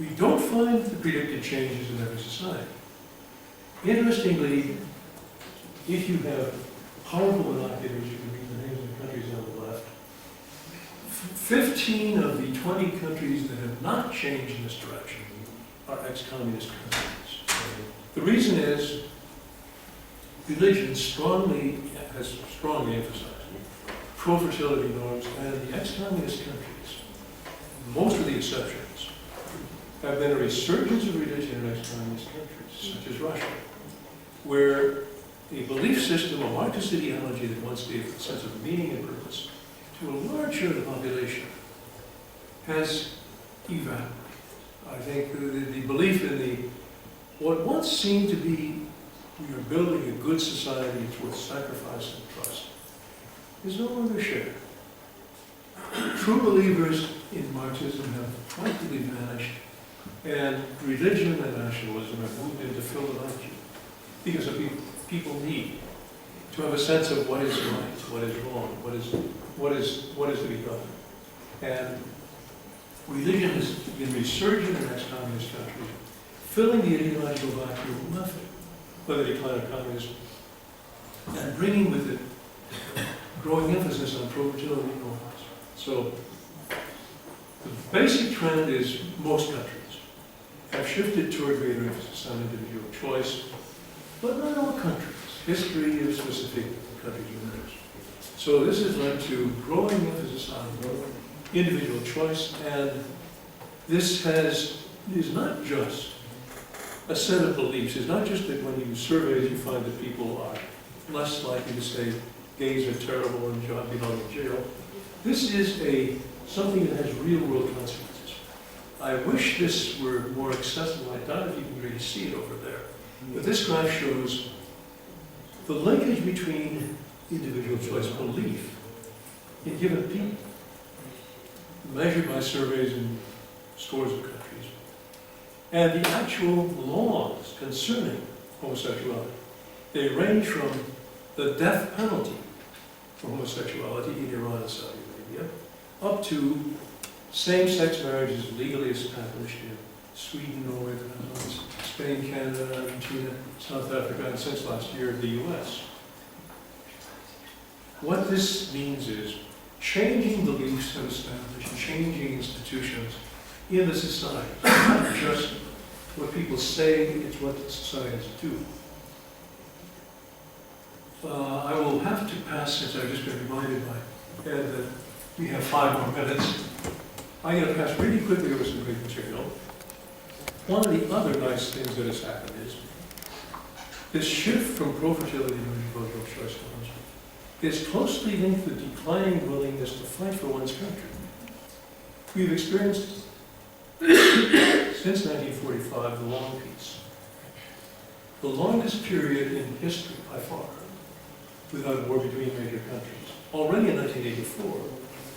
We don't find the predicted changes in every society. Interestingly, if you have powerful binoculars, you can read the names of the countries on the left. 15 of the 20 countries that have not changed in this direction are ex-communist countries. The reason is religion has strongly emphasized pro-fertility norms, and the ex-communist countries, most of the exceptions, have been a resurgence of religion in ex-communist countries, such as Russia, where a belief system, a Marxist ideology that once gave a sense of meaning and purpose to a large share of the population has evaporated. I think the belief in what once seemed to be we are building a good society, it's worth sacrifice and trust, is no longer shared. True believers in Marxism have practically vanished, and religion and nationalism have moved in to fill the vacuum. Because of people need to have a sense of what is right, what is wrong, what is to be done. And religion has been resurgent in ex-communist countries, filling the ideological vacuum of nothing, by the decline of communism, and bringing with it growing emphasis on pro-fertility norms. So the basic trend is most countries have shifted toward greater emphasis on individual choice, but not all countries. History is specific to countries and others. So this has led to growing emphasis on individual choice, and this is not just a set of beliefs. It's not just that when you do surveys you find that people are less likely to say gays are terrible and belong in jail. This is something that has real world consequences. I wish this were more accessible. I doubt if you can really see it over there. But this graph shows the linkage between individual choice belief in given people, measured by surveys in scores of countries, and the actual laws concerning homosexuality. They range from the death penalty for homosexuality in Iran and Saudi Arabia, up to same-sex marriages legally established in Sweden, Norway, the Netherlands, Spain, Canada, Argentina, South Africa, and since last year, the US. What this means is changing beliefs have established, changing institutions in the society. It's not just what people say, it's what societies do. I will have to pass, since I've just been reminded by Ed that we have 5 more minutes. I'm going to pass really quickly over some great material. One of the other nice things that has happened is this shift from pro-fertility to individual choice laws is closely linked with declining willingness to fight for one's country. We've experienced, since 1945, the long peace. The longest period in history, by far, without war between major countries. Already in 1984,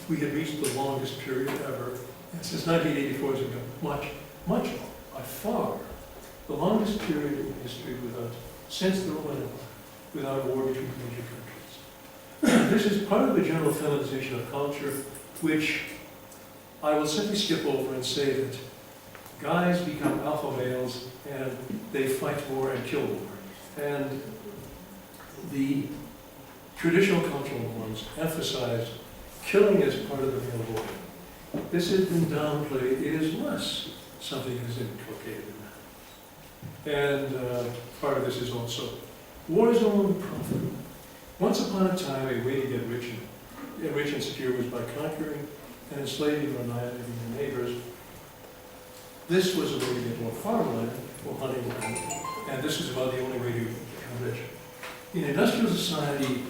we had reached the longest period ever, and since 1984 it's been much longer, by far, the longest period in history since the Roman Empire, without war between major countries. This is part of the general feminization of culture, which I will simply skip over and say that guys become alpha males and they fight more and kill more. And the traditional cultural norms emphasize killing as part of the male body. This has been downplayed. It is less something that is inculcated in that. And part of this is also war is no longer profitable. Once upon a time, a way to get rich and secure was by conquering and enslaving or annihilating your neighbors. This was a way to get more farmland or hunting land, and this was about the only way to become rich. In industrial society,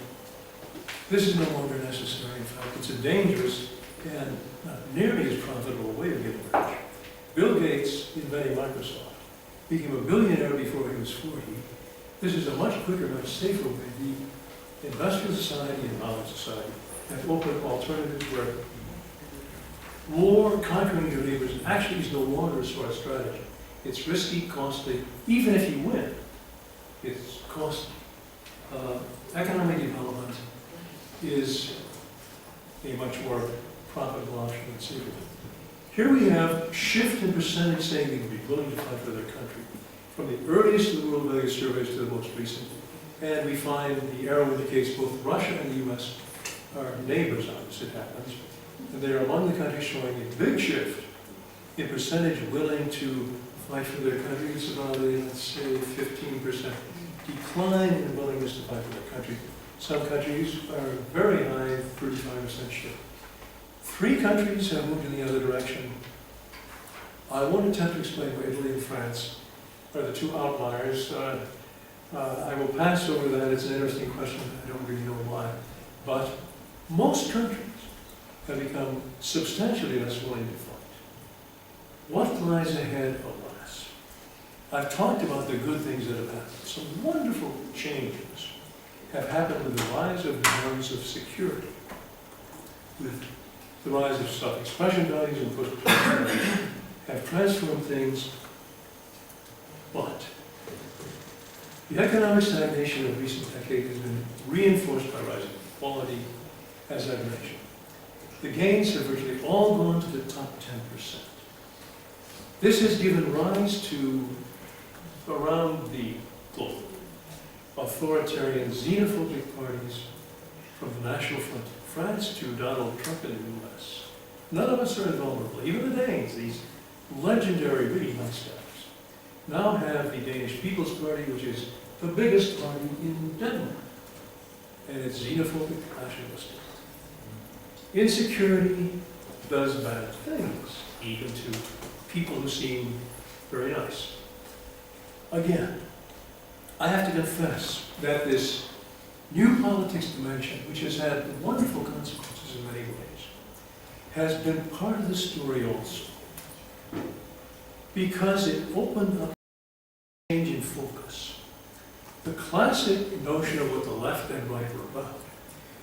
this is no longer necessary. In fact, it's a dangerous and not nearly as profitable way of getting rich. Bill Gates, inventing Microsoft, became a billionaire before he was 40. This is a much quicker, much safer way. The industrial society and knowledge society have opened alternatives where war, conquering your neighbors, actually is no longer a sort of strategy. It's risky, costly. Even if you win, it's costly. Economic development is a much more profitable option than safer. Here we have shift in percentage saying they would be willing to fight for their country, from the earliest of the world value surveys to the most recent. And we find the arrow indicates both Russia and the US are neighbors on this, it happens. And they are among the countries showing a big shift in percentage willing to fight for their country. It's about a, let's say, 15% decline in willingness to fight for their country. Some countries are very high, 35% shift. 3 countries have moved in the other direction. I won't attempt to explain why Italy and France are the 2 outliers. I will pass over that. It's an interesting question. I don't really know why. But most countries have become substantially less willing to fight. What lies ahead, alas? I've talked about the good things that have happened. Some wonderful changes have happened with the rise of norms of security, with the rise of self-expression values and post-production values have transformed things, but the economic stagnation of recent decades has been reinforced by rising inequality, as I've mentioned. The gains have virtually all gone to the top 10%. This has given rise to, around the globe, authoritarian xenophobic parties from the National Front in France to Donald Trump in the US. None of us are invulnerable. Even the Danes, these legendary, really nice guys, now have the Danish People's Party, which is the biggest party in Denmark. And it's xenophobic, nationalistic. Insecurity does bad things, even to people who seem very nice. Again, I have to confess that this new politics dimension, which has had wonderful consequences in many ways, has been part of the story also, because it opened up a change in focus. The classic notion of what the left and right were about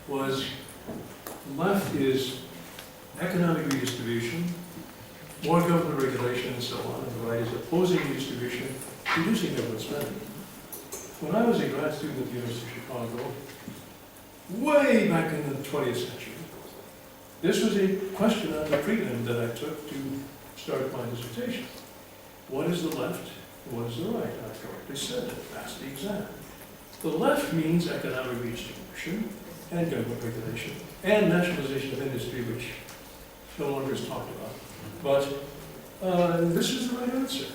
was the left is economic redistribution, more government regulation, and so on, and the right is opposing redistribution, reducing government spending. When I was a grad student at the University of Chicago, way back in the 20th century, this was a question on the prelim that I took to start my dissertation. What is the left and what is the right? And I correctly said it. That's the exam. The left means economic redistribution and government regulation and nationalization of industry, which no longer is talked about. But this is the right answer.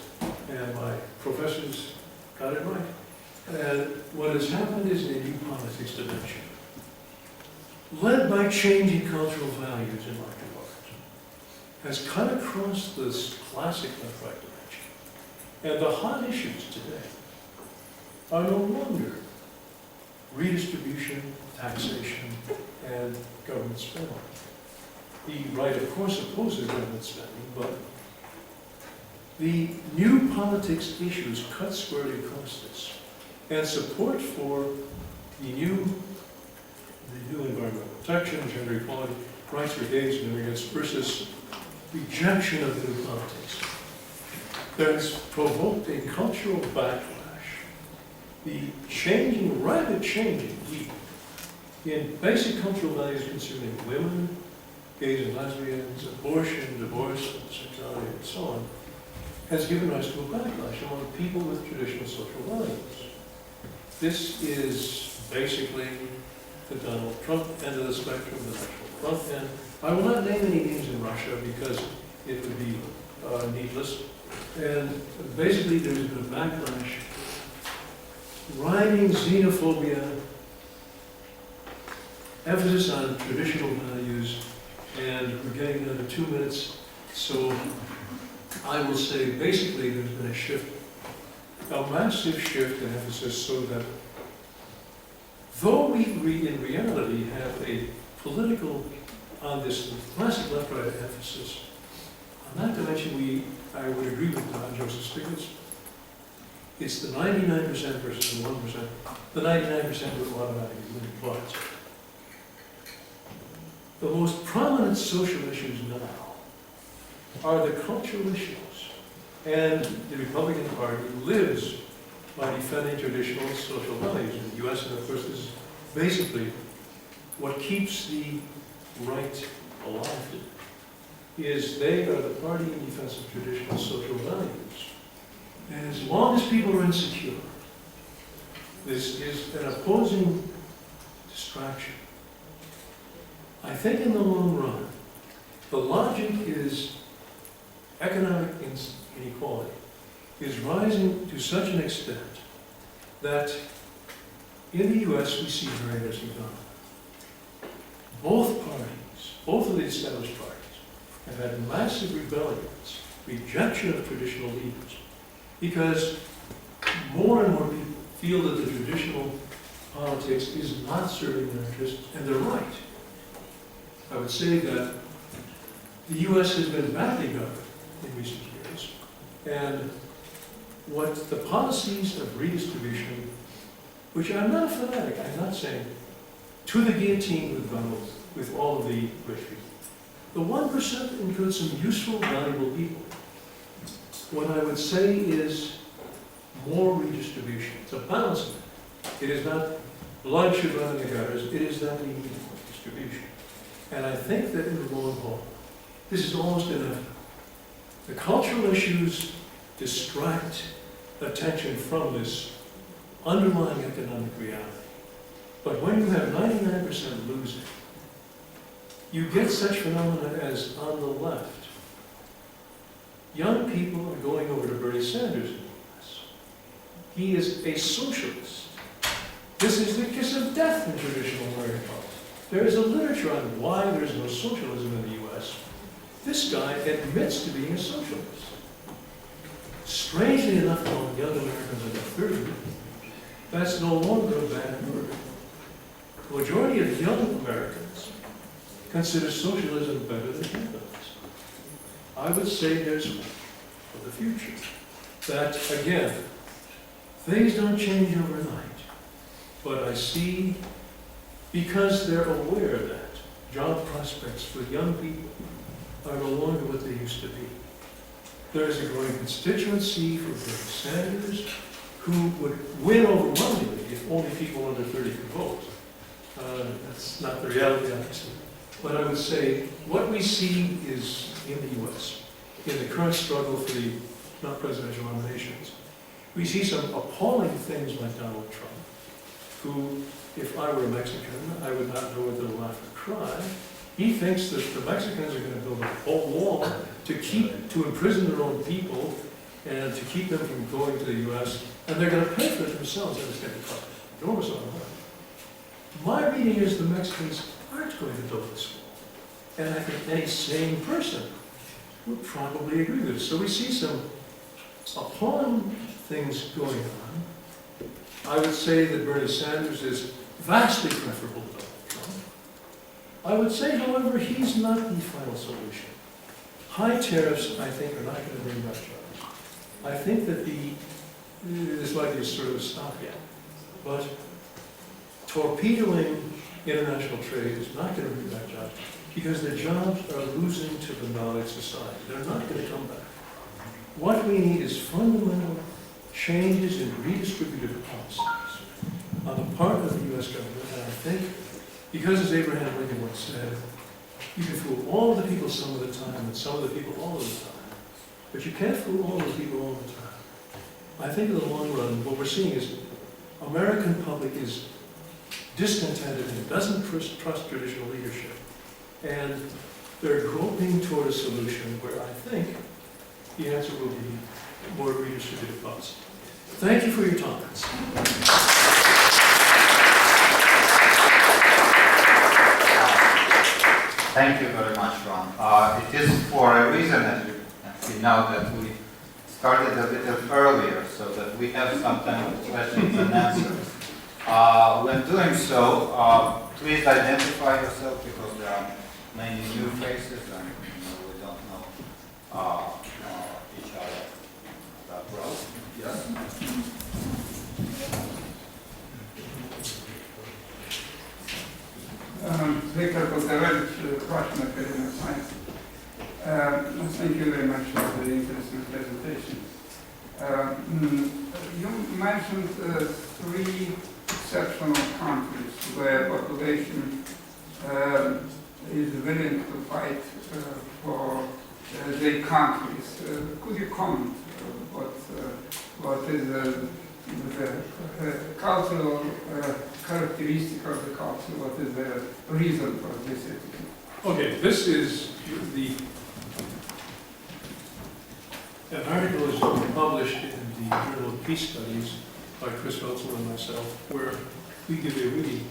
And my professors got it right. And what has happened is a new politics dimension, led by changing cultural values in our environment, has cut across this classic left-right dimension. And the hot issues today are no longer redistribution, taxation, and government spending. The right, of course, opposes government spending, but the new politics issues cut squarely across this. And support for the new environmental protection, gender equality, rights for gays and immigrants versus rejection of the new politics. There's provoked a cultural backlash. The changing, rapid changing in basic cultural values concerning women, gays and lesbians, abortion, divorce, sexuality, and so on, has given rise to a backlash among people with traditional social values. This is basically the Donald Trump end of the spectrum, the National Front end. I will not name any names in Russia because it would be needless. And basically there's been a backlash, rhyming xenophobia, emphasis on traditional values, and we're getting another 2 minutes, so I will say basically there's been a shift, a massive shift in emphasis, so that though we in reality have a political, on this classic left-right emphasis, on that dimension I would agree with Don Joseph Stiglitz. It's the 99% versus the 1%. The 99% would automatically win, but the most prominent social issues now are the cultural issues. And the Republican Party lives by defending traditional social values in the US, and of course this is basically what keeps the right alive today, is they are the party in defense of traditional social values. And as long as people are insecure, this is an opposing distraction. I think in the long run, the logic is economic inequality is rising to such an extent that in the US we see very interesting phenomena. Both parties, both of the established parties, have had massive rebellions, rejection of traditional leaders, because more and more people feel that the traditional politics is not serving their interests, and they're right. I would say that the US has been badly governed in recent years, and what the policies of redistribution, which I'm not a fanatic, I'm not saying to the guillotine with all of the rich people, The 1% includes some useful, valuable people. What I would say is more redistribution. It's a balancing. It is not blood should run in the gutters. It is that we need more distribution. And I think that in the long haul, this is almost enough. The cultural issues distract attention from this underlying economic reality. But when you have 99% losing, you get such phenomena as on the left. Young people are going over to Bernie Sanders in the US. He is a socialist. This is the kiss of death in traditional American politics. There is a literature on why there is no socialism in the US. This guy admits to being a socialist. Strangely enough, among young Americans under 30, that's no longer a bad word. The majority of young Americans consider socialism better than capitalism. I would say there's hope for the future. That, again, things don't change overnight. But I see, because they're aware that job prospects for young people are no longer what they used to be. There is a growing constituency for Bernie Sanders who would win overwhelmingly if only people under 30 could vote. That's not the reality, obviously. But I would say what we see is in the US, in the current struggle for the not presidential nominations, we see some appalling things like Donald Trump, who, if I were a Mexican, I would not know whether to laugh or cry. He thinks that the Mexicans are going to build a whole wall to imprison their own people and to keep them from going to the US, and they're going to pay for it themselves, and it's going to cost enormous amount of money. My reading is the Mexicans aren't going to build this wall. And I think any sane person would probably agree with this. So we see some appalling things going on. I would say that Bernie Sanders is vastly preferable to Donald Trump. I would say, however, he's not the final solution. High tariffs, I think, are not going to bring back jobs. I think that this might be sort of a stopgap. But torpedoing international trade is not going to bring back jobs because the jobs are losing to the knowledge society. They're not going to come back. What we need is fundamental changes in redistributive policies on the part of the US government. And I think, because as Abraham Lincoln once said, you can fool all of the people some of the time and some of the people all of the time, but you can't fool all of the people all the time. I think in the long run, what we're seeing is American public is discontented and doesn't trust traditional leadership. And they're groping toward a solution where I think the answer will be more redistributive policy. Thank you for your comments. Thank you very much, Ron. It is for a reason, as you can see now, that we started a little earlier so that we have some time for questions and answers. When doing so, please identify yourself because there are many new faces and we don't know each other that well. Yes? Victor Kotarevich, Russian Academy of Science. Thank you very much for the interesting presentation. You mentioned three exceptional countries where population is willing to fight for their countries. Could you comment what is the cultural characteristic of the culture? What is the reason for this attitude? Okay, this is an article is published in the Journal of Peace Studies by Chris Weltzman and myself, where we give a really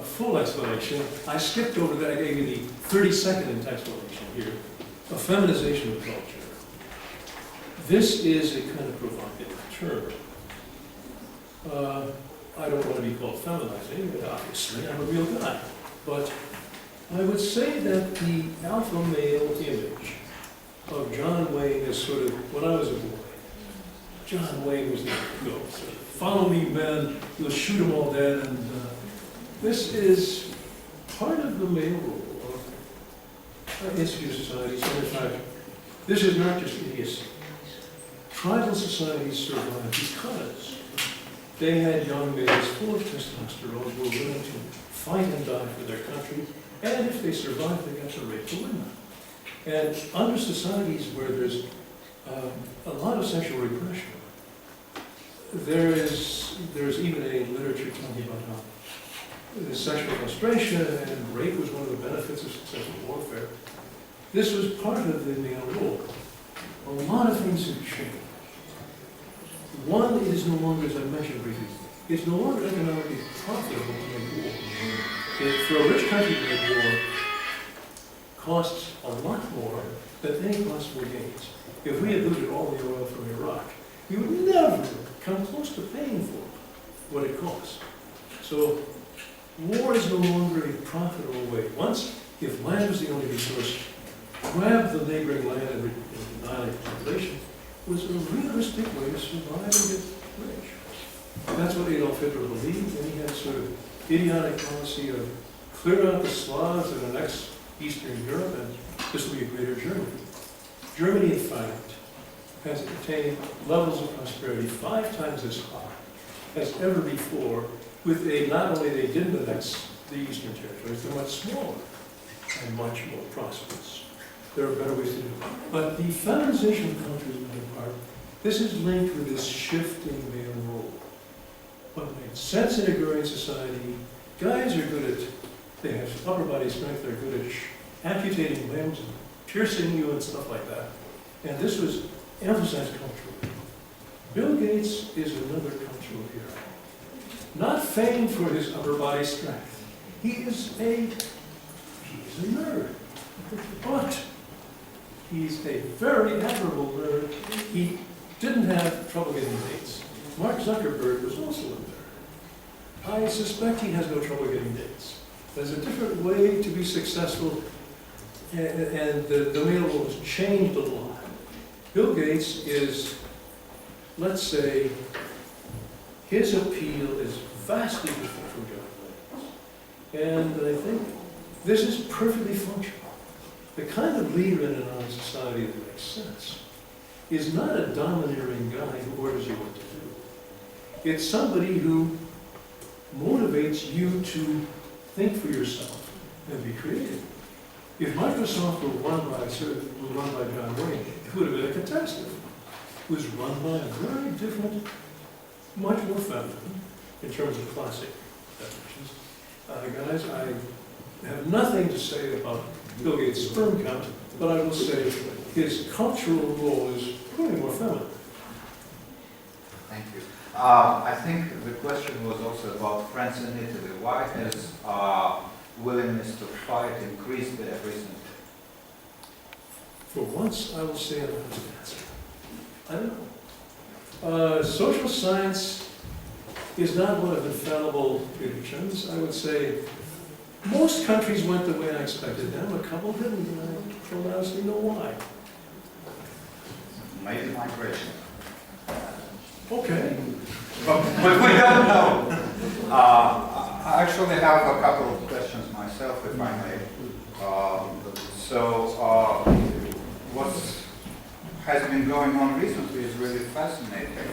full explanation. I skipped over that. I gave you the 30-second explanation here of feminization of culture. This is a kind of provocative term. I don't want to be called feminizing, but obviously I'm a real guy. But I would say that the alpha male image of John Wayne is sort of, when I was a boy, John Wayne was the go. So, follow me, men, you'll shoot them all dead. And this is part of the male role of institute societies, and in fact, this is not just idiocy. Tribal societies survived because they had young males full of testosterone who were willing to fight and die for their country, and if they survived, they got to rape the women. And under societies where there's a lot of sexual repression, there's even a literature talking about how the sexual frustration and rape was one of the benefits of successful warfare. This was part of the male role. A lot of things have changed. One is no longer, as I mentioned briefly, it's no longer economically profitable to make war. For a rich country to make war costs a lot more than any possible gains. If we had looted all the oil from Iraq, we would never come close to paying for what it costs. So war is no longer a profitable way. Once, if land was the only resource, grab the neighboring land and annihilate the population was a realistic way to survive and get rich. That's what Adolf Hitler believed, and he had sort of idiotic policy of clear out the Slavs and annex Eastern Europe, and this will be a greater Germany. Germany, in fact, has attained levels of prosperity 5 times as high as ever before, with not only they didn't annex the Eastern territories, they're much smaller and much more prosperous. There are better ways to do it. But the feminization of countries in part, this is linked with this shifting male role. What made sense in agrarian society, guys are good at, they have upper body strength, they're good at amputating limbs and piercing you and stuff like that. And this was emphasized culturally. Bill Gates is another cultural hero. Not famed for his upper body strength. He's a nerd. But he's a very admirable nerd. He didn't have trouble getting dates. Mark Zuckerberg was also a nerd. I suspect he has no trouble getting dates. There's a different way to be successful, and the male role has changed a lot. Bill Gates is, let's say, his appeal is vastly different from John Lennon. And I think this is perfectly functional. The kind of leader in an honest society that makes sense is not a domineering guy who orders you what to do. It's somebody who motivates you to think for yourself and be creative. If Microsoft were run by John Wayne, it would have been a catastrophe. It was run by a very different, much more feminine, in terms of classic definitions. Guys, I have nothing to say about Bill Gates' sperm count, but I will say his cultural role is probably more feminine. Thank you. I think the question was also about France and Italy. Why has willingness to fight increased there recently? For once, I will say an honest answer. I don't know. Social science is not one of infallible predictions. I would say most countries went the way I expected them. A couple didn't, and I don't honestly know why. Maybe migration. Okay. But we don't know. I actually have a couple of questions myself, if I may. What has been going on recently is really fascinating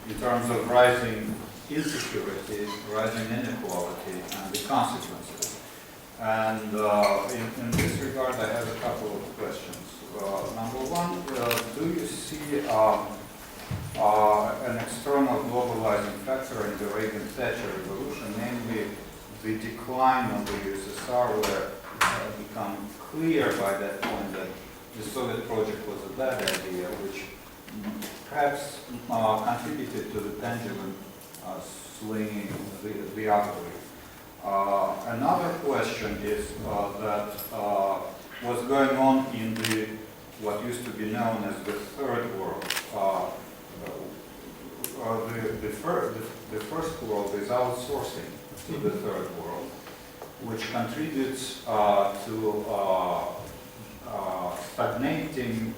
in terms of rising insecurity, rising inequality, and the consequences. And in this regard, I have a couple of questions. Number one, do you see an external globalizing factor in the Reagan-Thatcher revolution, namely the decline of the USSR, where it became clear by that point that the Soviet project was a bad idea, which perhaps contributed to the pendulum swinging the other way. Another question is that what's going on in what used to be known as the third world. The first world is outsourcing to the third world, which contributes to stagnating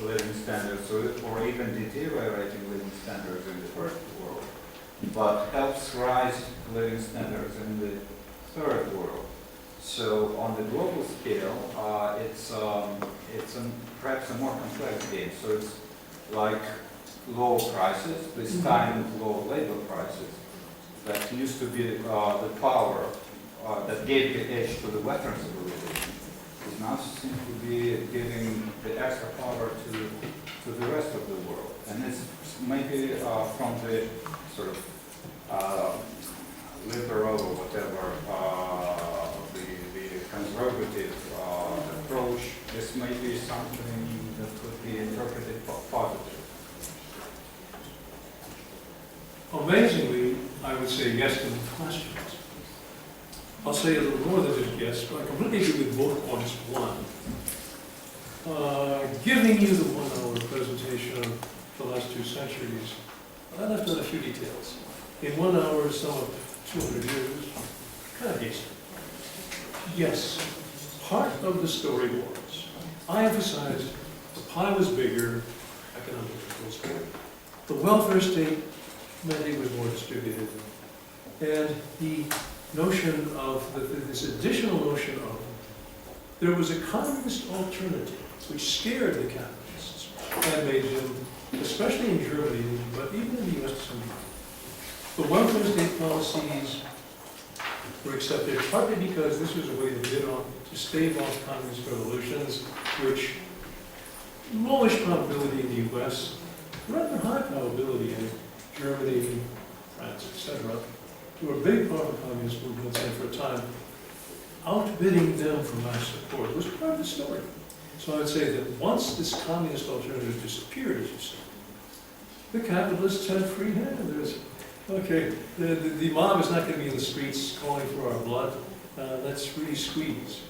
living standards or even deteriorating living standards in the first world, but helps rise living standards in the third world. So on the global scale, it's perhaps a more complex game. So it's like low prices, this time low labor prices, that used to be the power that gave the edge to the Western civilization, is now seems to be giving the extra power to the rest of the world. And it's maybe from the sort of liberal or whatever, the conservative approach, this may be something that could be interpreted positively. Amazingly, I would say yes to the questions. I'll say a little more than just yes, but I completely agree with both points. One, giving you the 1 hour presentation of the last 2 centuries, I left out a few details. In 1 hour, some of 200 years, kind of decent. Yes, part of the story was, I emphasized the pie was bigger, economically, the welfare state meant it was more distributed, and the notion of, this additional notion of, there was a communist alternative which scared the capitalists and made them, especially in Germany, but even in the US to some degree. The welfare state policies were accepted partly because this was a way to stave off communist revolutions, which lowish probability in the US, rather high probability in Germany, France, etc., to a big part of communist movements, and for a time, outbidding them for mass support was part of the story. So I would say that once this communist alternative disappeared, as you say, the capitalists had free hand. There's, okay, the mob is not going to be in the streets calling for our blood. Let's really squeeze,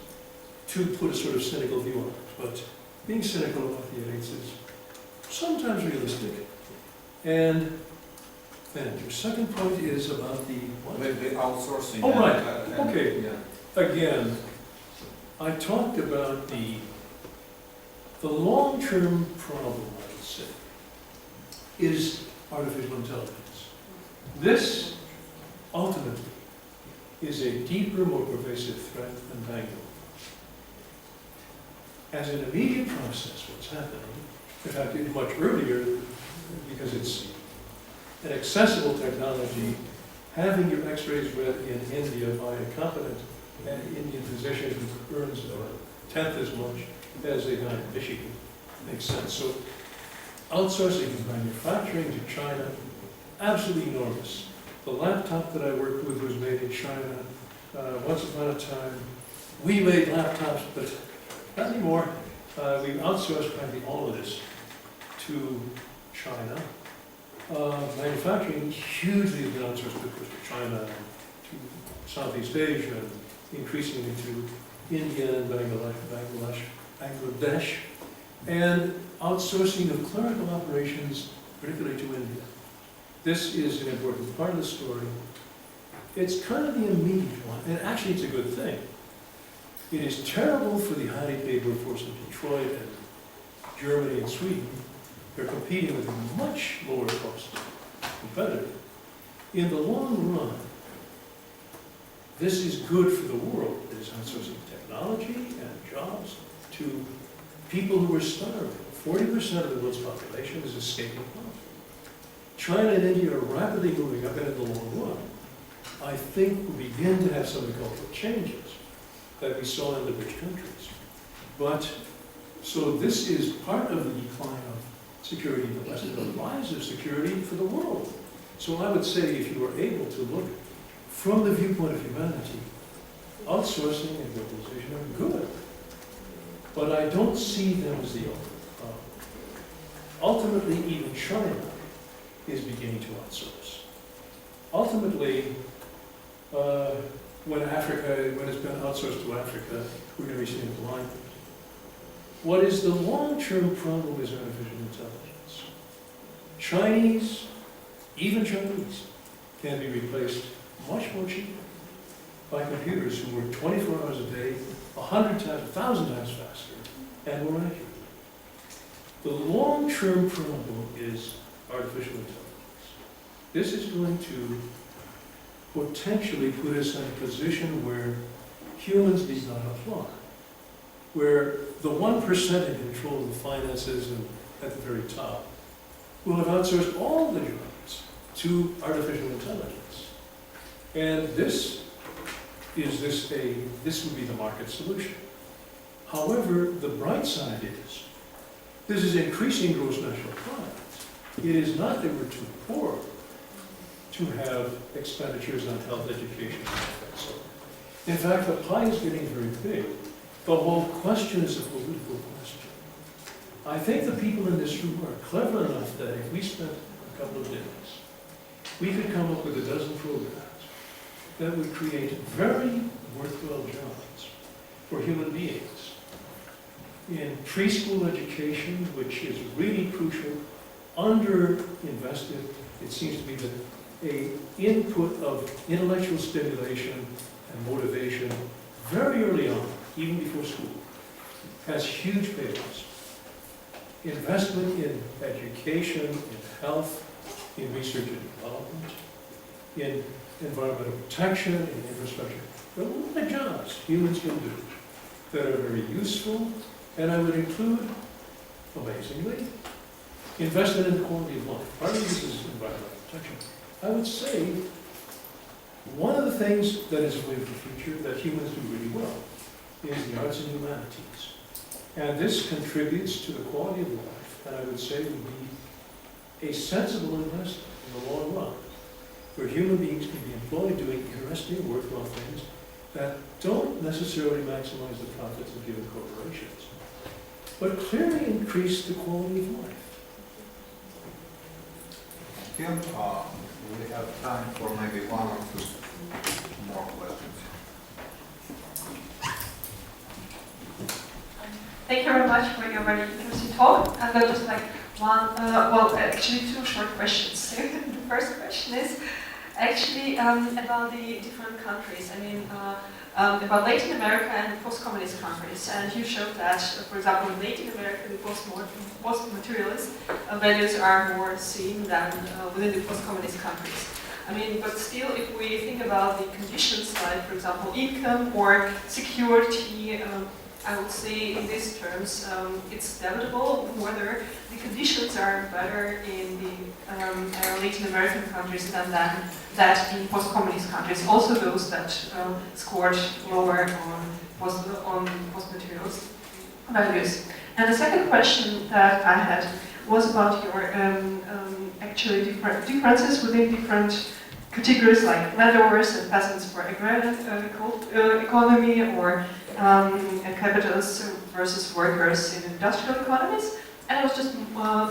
to put a sort of cynical view on it. But being cynical about the elites is sometimes realistic. And then your second point is about the what? The outsourcing. Oh, right. And, Okay. Yeah. Again, I talked about the long-term problem, I would say, is artificial intelligence. This, ultimately, is a deeper, more pervasive threat than Bangalore. As an immediate process, what's happening, in fact, it's much earlier, because it's an accessible technology, having your x-rays read in India by a competent Indian physician who earns a tenth as much as a guy in Michigan makes sense. So outsourcing of manufacturing to China, absolutely enormous. The laptop that I worked with was made in China. Once upon a time, we made laptops, but not anymore. We've outsourced practically all of this to China. Manufacturing hugely has been outsourced to China, to Southeast Asia, increasingly to India and Bangladesh, and outsourcing of clerical operations, particularly to India. This is an important part of the story. It's kind of the immediate one, and actually it's a good thing. It is terrible for the highly paid workforce in Detroit and Germany and Sweden. They're competing with a much lower cost competitor. In the long run, this is good for the world. It is outsourcing technology and jobs to people who are starving. 40% of the world's population is escaping poverty. China and India are rapidly moving up, and in the long run, I think we'll begin to have some of the cultural changes that we saw in the rich countries. But, so this is part of the decline of security in the West, and the rise of security for the world. So I would say if you are able to look from the viewpoint of humanity, outsourcing and globalization are good. But I don't see them as the ultimate problem. Ultimately, even China is beginning to outsource. Ultimately, when it's been outsourced to Africa, we're going to be seeing blind. What is the long-term problem is artificial intelligence. Chinese, even Chinese, can be replaced much more cheaply by computers who work 24 hours a day, 100 times, 1,000 times faster, and more accurate. The long-term problem is artificial intelligence. This is going to potentially put us in a position where humans need not apply. Where the 1% in control of the finances and at the very top will have outsourced all the jobs to artificial intelligence. And this would be the market solution. However, the bright side is, this is increasing gross national product. It is not that we're too poor to have expenditures on health, education, and so on. In fact, the pie is getting very big. The whole question is a political question. I think the people in this room are clever enough that if we spent a couple of days, we could come up with a dozen programs that would create very worthwhile jobs for human beings. In preschool education, which is really crucial, under-invested, it seems to be that an input of intellectual stimulation and motivation very early on, even before school, has huge payoffs. Investment in education, in health, in research and development, in environmental protection, in infrastructure. There are a lot of jobs humans can do that are very useful, and I would include, amazingly, investment in the quality of life. Part of this is environmental protection. I would say one of the things that is a way of the future that humans do really well is the arts and humanities. And this contributes to the quality of life, and I would say would be a sensible investment in the long run, where human beings can be employed doing interesting, worthwhile things that don't necessarily maximize the profits of given corporations, but clearly increase the quality of life. Thank you. We have time for maybe one or two more questions. Thank you very much for your very interesting talk. I've got just like one, well, actually two short questions. The first question is actually about the different countries. I mean, about Latin America and post-communist countries. And you showed that, for example, in Latin America, the post-materialist values are more seen than within the post-communist countries. I mean, but still, if we think about the conditions, like, for example, income or security, I would say in these terms, it's debatable whether the conditions are better in the Latin American countries than that in post-communist countries. Also those that scored lower on post-materialist values. And the second question that I had was about your actually differences within different categories like laborers and peasants for agrarian economy, or capitalists versus workers in industrial economies. And I was just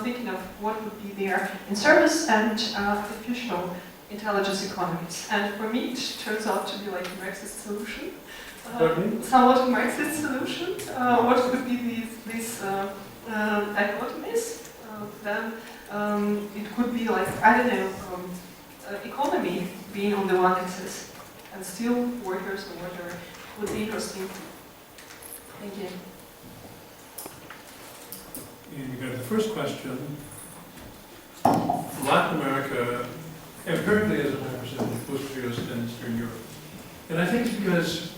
thinking of what would be there in service and artificial intelligence economies. And for me, it turns out to be like a Marxist solution. Somewhat a Marxist solution. What could be these dichotomies? Then it could be like, I don't know, economy being on the one axis and still workers or whatever would be interesting. Thank you. You got the first question. Latin America empirically has a high percentage of post-materialist in Eastern Europe. And I think it's because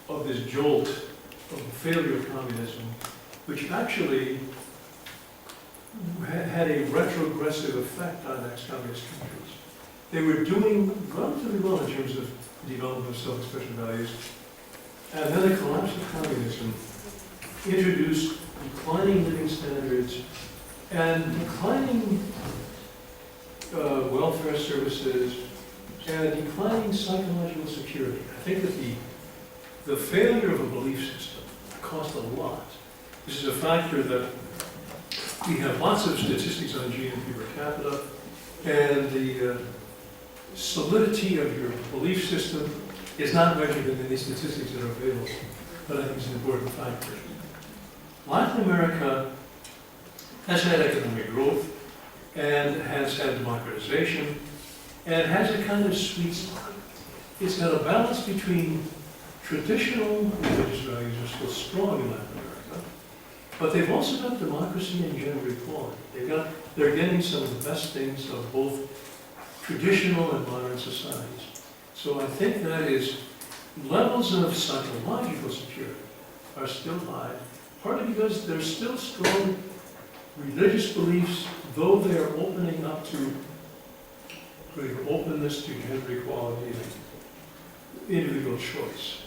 of this jolt of failure of communism, which actually had a retrogressive effect on ex-communist countries. They were doing relatively well in terms of development of self-expression values. And then the collapse of communism introduced declining living standards and declining welfare services and declining psychological security. I think that the failure of a belief system cost a lot. This is a factor that we have lots of statistics on GNP per capita, and the solidity of your belief system is not measured in any statistics that are available, but I think it's an important factor. Latin America has had economic growth and has had democratization and has a kind of sweet spot. It's got a balance between traditional religious values are still strong in Latin America, but they've also got democracy and gender equality. They're getting some of the best things of both traditional and modern societies. So I think that is levels of psychological security are still high, partly because there's still strong religious beliefs, though they're opening up to greater openness to gender equality and individual choice.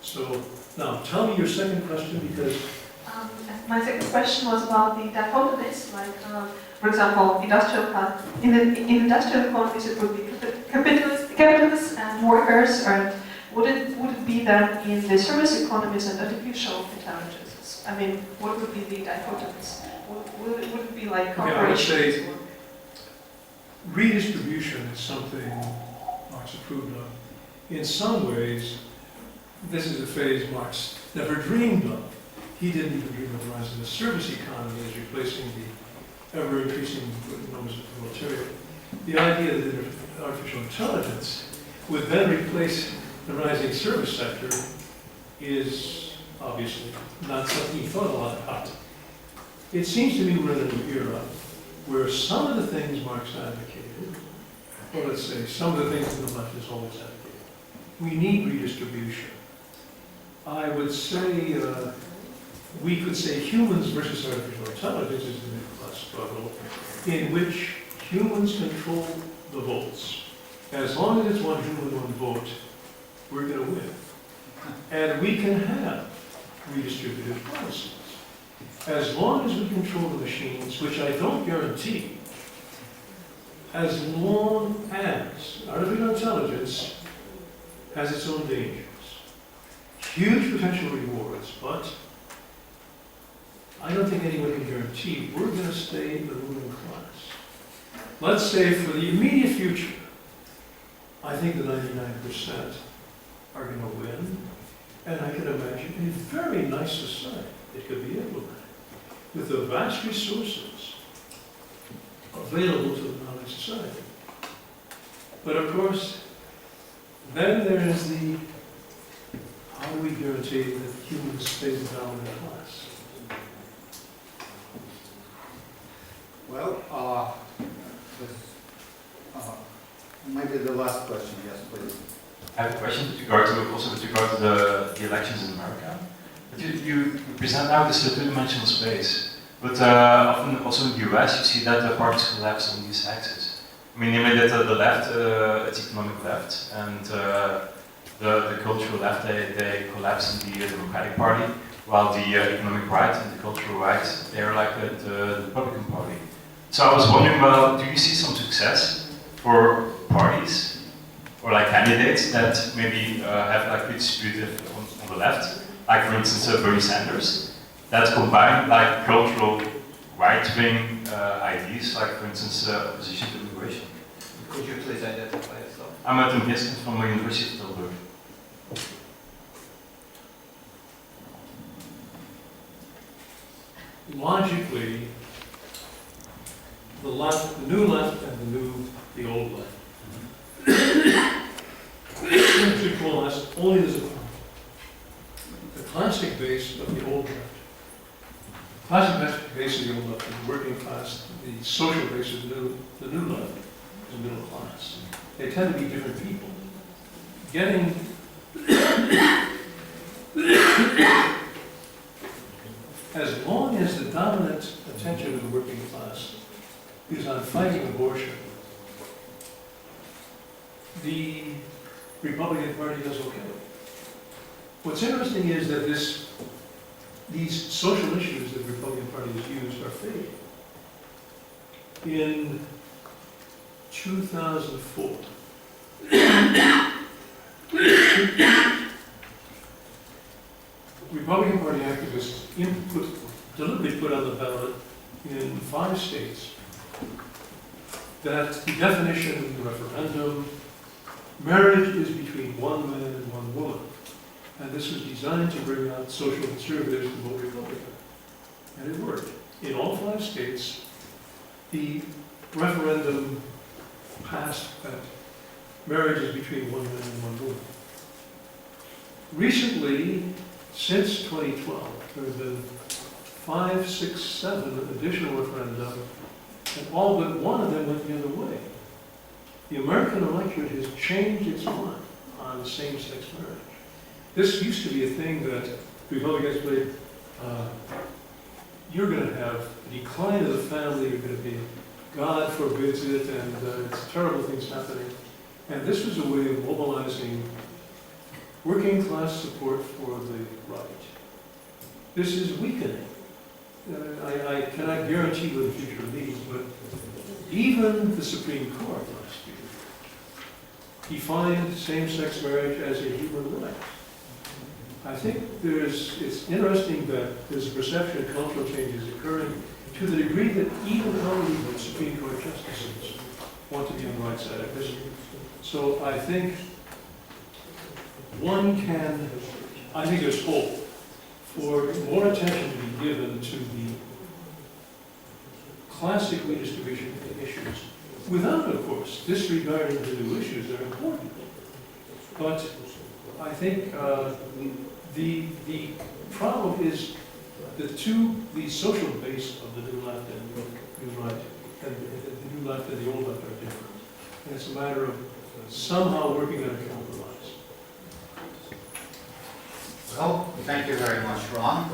So now, tell me your second question, because My second question was about the dichotomies, like, for example, in industrial economies it would be capitalists and workers, and would it be then in the service economies and artificial intelligences? I mean, what would be the dichotomies? Would it be like okay, I would corporations? say redistribution is something Marx approved of. In some ways, this is a phase Marx never dreamed of. He didn't even dream of the rise of the service economy as replacing the ever-increasing numbers of the proletariat. The idea that artificial intelligence would then replace the rising service sector is obviously not something he thought a lot about. It seems to me we're in a new era where some of the things Marx advocated, or let's say some of the things that the left has always advocated, we need redistribution. I would say, we could say humans versus artificial intelligence is the middle-class struggle in which humans control the votes. As long as it's one human, one vote, we're going to win. And we can have redistributive policies. As long as we control the machines, which I don't guarantee, as long as artificial intelligence has its own dangers, huge potential rewards, but I don't think anyone can guarantee we're going to stay in the ruling class. Let's say for the immediate future, I think the 99% are going to win, and I can imagine a very nice society that could be implemented with the vast resources available to the knowledge society. But of course, then there is the, how do we guarantee that humans stay the dominant class? Well, maybe the last question, yes, please. I have a question with regard to the elections in America. But you present now this two-dimensional space, but often also in the US you see that the parties collapse on these axes. I mean, namely that the left, it's economic left, and the cultural left, they collapse in the Democratic Party, while the economic right and the cultural right, they're like the Republican Party. So I was wondering, well, do you see some success for parties or like candidates that maybe have like redistributive on the left, like for instance Bernie Sanders, that combine like cultural right-wing ideas, like for instance opposition to immigration? Could you please identify yourself? I'm at Tim Gisken from the University of Tilburg. Logically, the left, the new left, and the old left should coalesce only as a classic base of the old left. Classic base of the old left is the working class. The social base of the new left is the middle class. They tend to be different people. Getting as long as the dominant attention of the working class is on fighting abortion, the Republican Party does okay. What's interesting is that these social issues that the Republican Party has used are fading. In 2004, Republican Party activists deliberately put on the ballot in 5 states that the definition of the referendum, marriage is between one man and one woman. And this was designed to bring out social conservatives to vote Republican. And it worked. In all 5 states, the referendum passed that marriage is between one man and one woman. Recently, since 2012, there have been 5, 6, 7 additional referenda, and all but one of them went the other way. The American electorate has changed its mind on same-sex marriage. This used to be a thing that Republicans played. You're going to have a decline of the family, you're going to be, God forbids it, and it's terrible things happening. And this was a way of mobilizing working class support for the right. This is weakening. I cannot guarantee what the future leads, but even the Supreme Court last year defined same-sex marriage as a human right. I think it's interesting that there's a perception of cultural changes occurring to the degree that even honorable Supreme Court justices want to be on the right side of history. So I think I think there's hope for more attention to be given to the classic redistribution issues, without, of course, disregarding the new issues that are important. But I think the problem is the social base of the new left and the new right, and the new left and the old left are different. And it's a matter of somehow working on a compromise. Well, thank you very much, Ron.